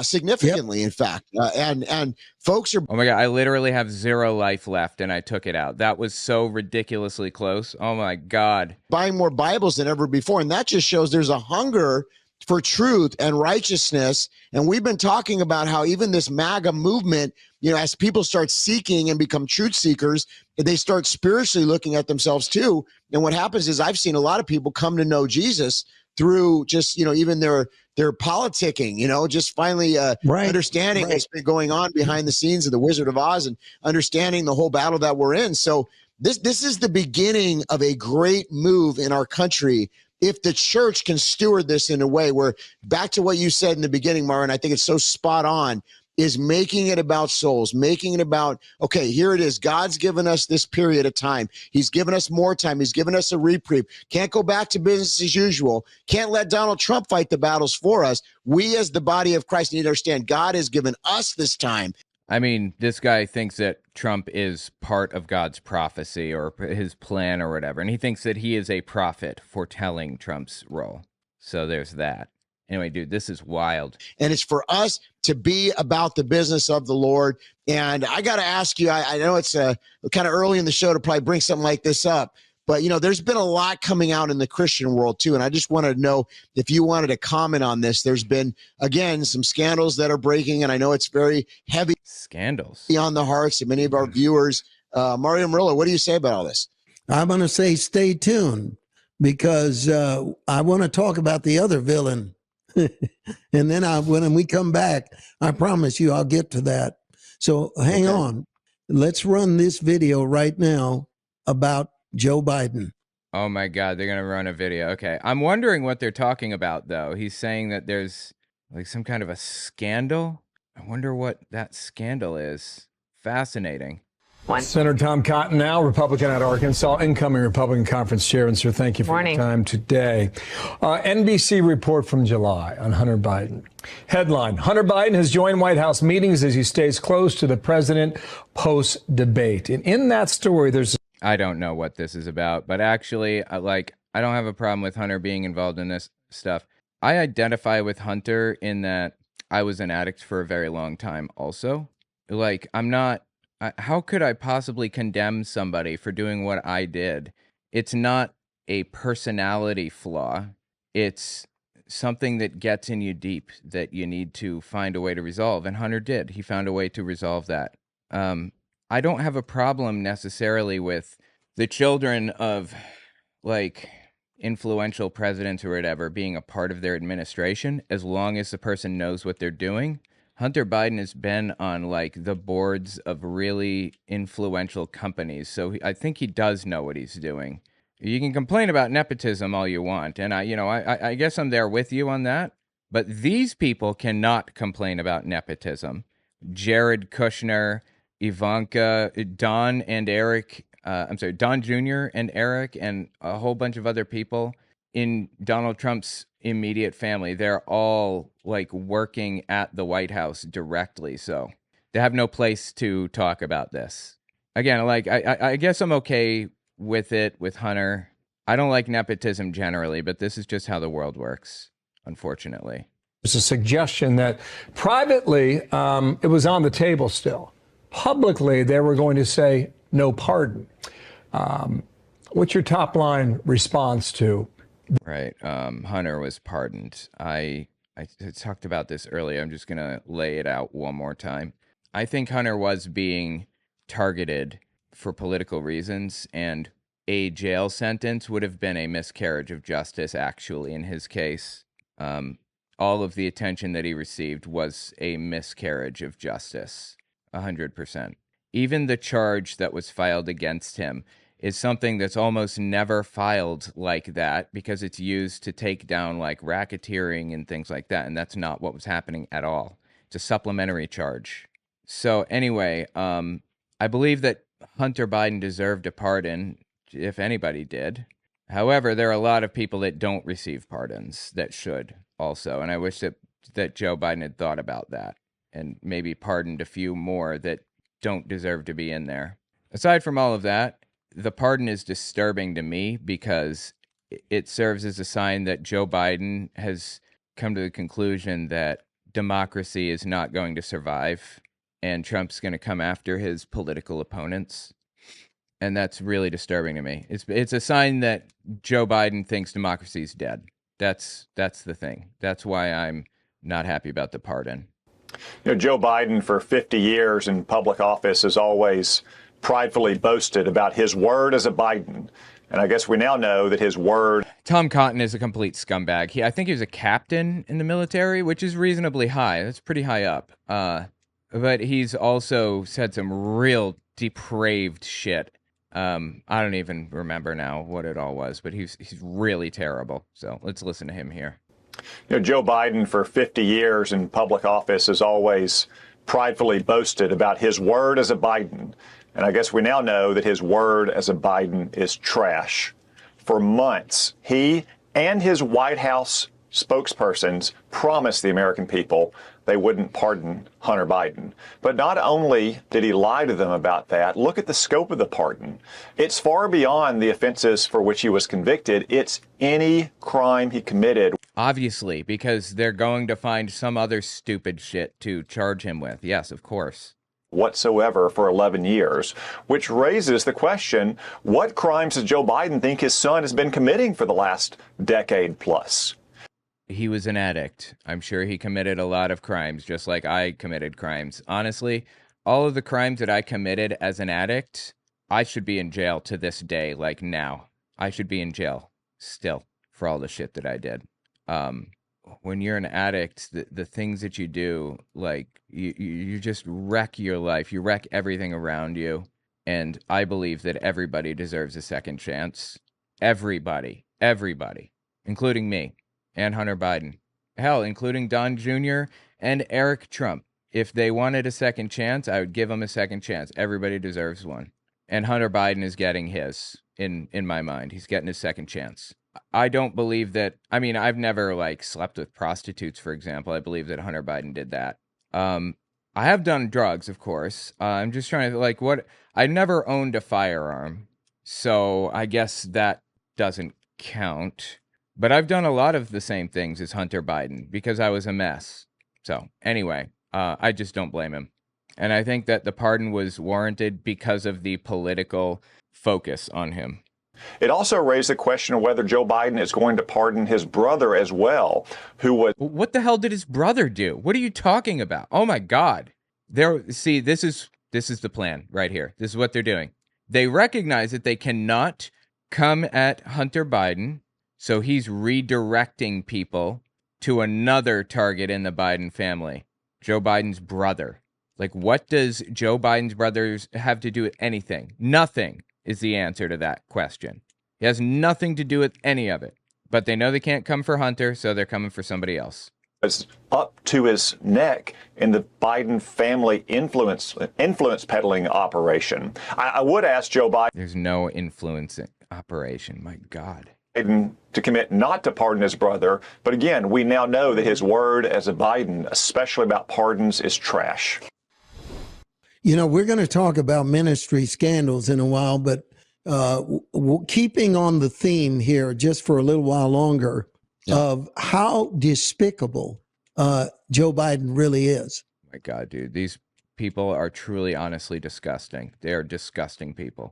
significantly. In fact, and folks are. Oh my God! I literally have 0 life left, and I took it out. That was so ridiculously close. Oh my God! Buying more Bibles than ever before, and that just shows there's a hunger for truth and righteousness. And we've been talking about how even this MAGA movement, as people start seeking and become truth seekers, they start spiritually looking at themselves too. And what happens is I've seen a lot of people come to know Jesus through just, even their politicking, just finally understanding what's been going on behind the scenes of the Wizard of Oz and understanding the whole battle that we're in. So this is the beginning of a great move in our country. If the church can steward this in a way where, back to what you said in the beginning, Mara, and I think it's so spot on, is making it about souls, making it about, okay, here it is. God's given us this period of time. He's given us more time. He's given us a reprieve. Can't go back to business as usual. Can't let Donald Trump fight the battles for us. We as the body of Christ need to understand God has given us this time. I mean, this guy thinks that Trump is part of God's prophecy or his plan or whatever. And he thinks that he is a prophet foretelling Trump's role. So there's that. Anyway, dude, this is wild. And it's for us to be about the business of the Lord. And I got to ask you, I know it's kind of early in the show to probably bring something like this up, but, there's been a lot coming out in the Christian world, too. And I just wanted to know if you wanted to comment on this. There's been, again, some scandals that are breaking, and I know it's very heavy. Scandals. On the hearts of many of our viewers. Mario Murillo, what do you say about all this? I'm going to say stay tuned because I want to talk about the other villain. And then when we come back, I promise you I'll get to that. So hang on. Let's run this video right now about Joe Biden. Oh my God, they're going to run a video. Okay. I'm wondering what they're talking about, though. He's saying that there's like some kind of a scandal. I wonder what that scandal is. Fascinating. Senator Tom Cotton now, Republican out of Arkansas, incoming Republican conference chair. And sir, thank you for your time today. NBC report from July on Hunter Biden. Headline, Hunter Biden has joined White House meetings as he stays close to the president post-debate. And in that story, there's... I don't know what this is about, but actually, I don't have a problem with Hunter being involved in this stuff. I identify with Hunter in that I was an addict for a very long time also. How could I possibly condemn somebody for doing what I did? It's not a personality flaw. It's something that gets in you deep that you need to find a way to resolve. And Hunter did. He found a way to resolve that. I don't have a problem necessarily with the children of influential presidents or whatever being a part of their administration, as long as the person knows what they're doing. Hunter Biden has been on the boards of really influential companies, so I think he does know what he's doing. You can complain about nepotism all you want, and I guess I'm there with you on that. But these people cannot complain about nepotism. Jared Kushner, Ivanka, Don and Eric, Don Jr. and Eric, and a whole bunch of other people in Donald Trump's immediate family, they're all working at the White House directly. So they have no place to talk about this. Again, I guess I'm okay with it with Hunter. I don't like nepotism generally, but this is just how the world works, unfortunately. There's a suggestion that privately it was on the table still. Publicly, they were going to say no pardon. What's your top line response to? Right. Hunter was pardoned. I talked about this earlier. I'm just going to lay it out one more time. I think Hunter was being targeted for political reasons, and a jail sentence would have been a miscarriage of justice, actually, in his case. All of the attention that he received was a miscarriage of justice, 100%. Even the charge that was filed against him is something that's almost never filed like that because it's used to take down racketeering and things like that. And that's not what was happening at all. It's a supplementary charge. So anyway, I believe that Hunter Biden deserved a pardon, if anybody did. However, there are a lot of people that don't receive pardons that should also. And I wish that Joe Biden had thought about that and maybe pardoned a few more that don't deserve to be in there. Aside from all of that, the pardon is disturbing to me because it serves as a sign that Joe Biden has come to the conclusion that democracy is not going to survive and Trump's going to come after his political opponents. And that's really disturbing to me. It's a sign that Joe Biden thinks democracy is dead. That's the thing. That's why I'm not happy about the pardon. Joe Biden for 50 years in public office has always pridefully boasted about his word as a Biden. And I guess we now know that his word... Tom Cotton is a complete scumbag. I think he was a captain in the military, which is reasonably high. That's pretty high up. But he's also said some real depraved shit. I don't even remember now what it all was, but he's really terrible. So let's listen to him here. Joe Biden for 50 years in public office has always pridefully boasted about his word as a Biden. And I guess we now know that his word as a Biden is trash. For months, he and his White House spokespersons promised the American people they wouldn't pardon Hunter Biden. But not only did he lie to them about that, look at the scope of the pardon. It's far beyond the offenses for which he was convicted. It's any crime he committed. Obviously, because they're going to find some other stupid shit to charge him with. Yes, of course. Whatsoever for 11 years, which raises the question, what crimes does Joe Biden think his son has been committing for the last decade plus? He was an addict. I'm sure he committed a lot of crimes, just like I committed crimes. Honestly, all of the crimes that I committed as an addict, I should be in jail to this day, like now. I should be in jail still for all the shit that I did. When you're an addict, the things that you do, like you just wreck your life. You wreck everything around you. And I believe that everybody deserves a second chance. Everybody, including me and Hunter Biden. Hell, including Don Jr. and Eric Trump. If they wanted a second chance, I would give them a second chance. Everybody deserves one. And Hunter Biden is getting his, in my mind. He's getting his second chance. I don't believe that, I mean, I've never, like, slept with prostitutes, for example. I believe that Hunter Biden did that. I have done drugs, of course. I'm just trying to, like, I never owned a firearm. So I guess that doesn't count. But I've done a lot of the same things as Hunter Biden because I was a mess. So anyway, I just don't blame him. And I think that the pardon was warranted because of the political focus on him. It also raised the question of whether Joe Biden is going to pardon his brother as well, who was... What the hell did his brother do? What are you talking about? Oh my God. See, this is the plan right here. This is what they're doing. They recognize that they cannot come at Hunter Biden, so he's redirecting people to another target in the Biden family, Joe Biden's brother. Like, what does Joe Biden's brothers have to do with anything? Nothing is the answer to that question. It has nothing to do with any of it. But they know they can't come for Hunter, so they're coming for somebody else. Was up to his neck in the Biden family influence peddling operation. I would ask Joe Biden... There's no influence operation. My God. To commit not to pardon his brother. But again, we now know that his word as a Biden, especially about pardons, is trash. You know, we're going to talk about ministry scandals in a while, but keeping on the theme here just for a little while longer of how despicable Joe Biden really is. My God, dude, these people are truly, honestly disgusting. They are disgusting people.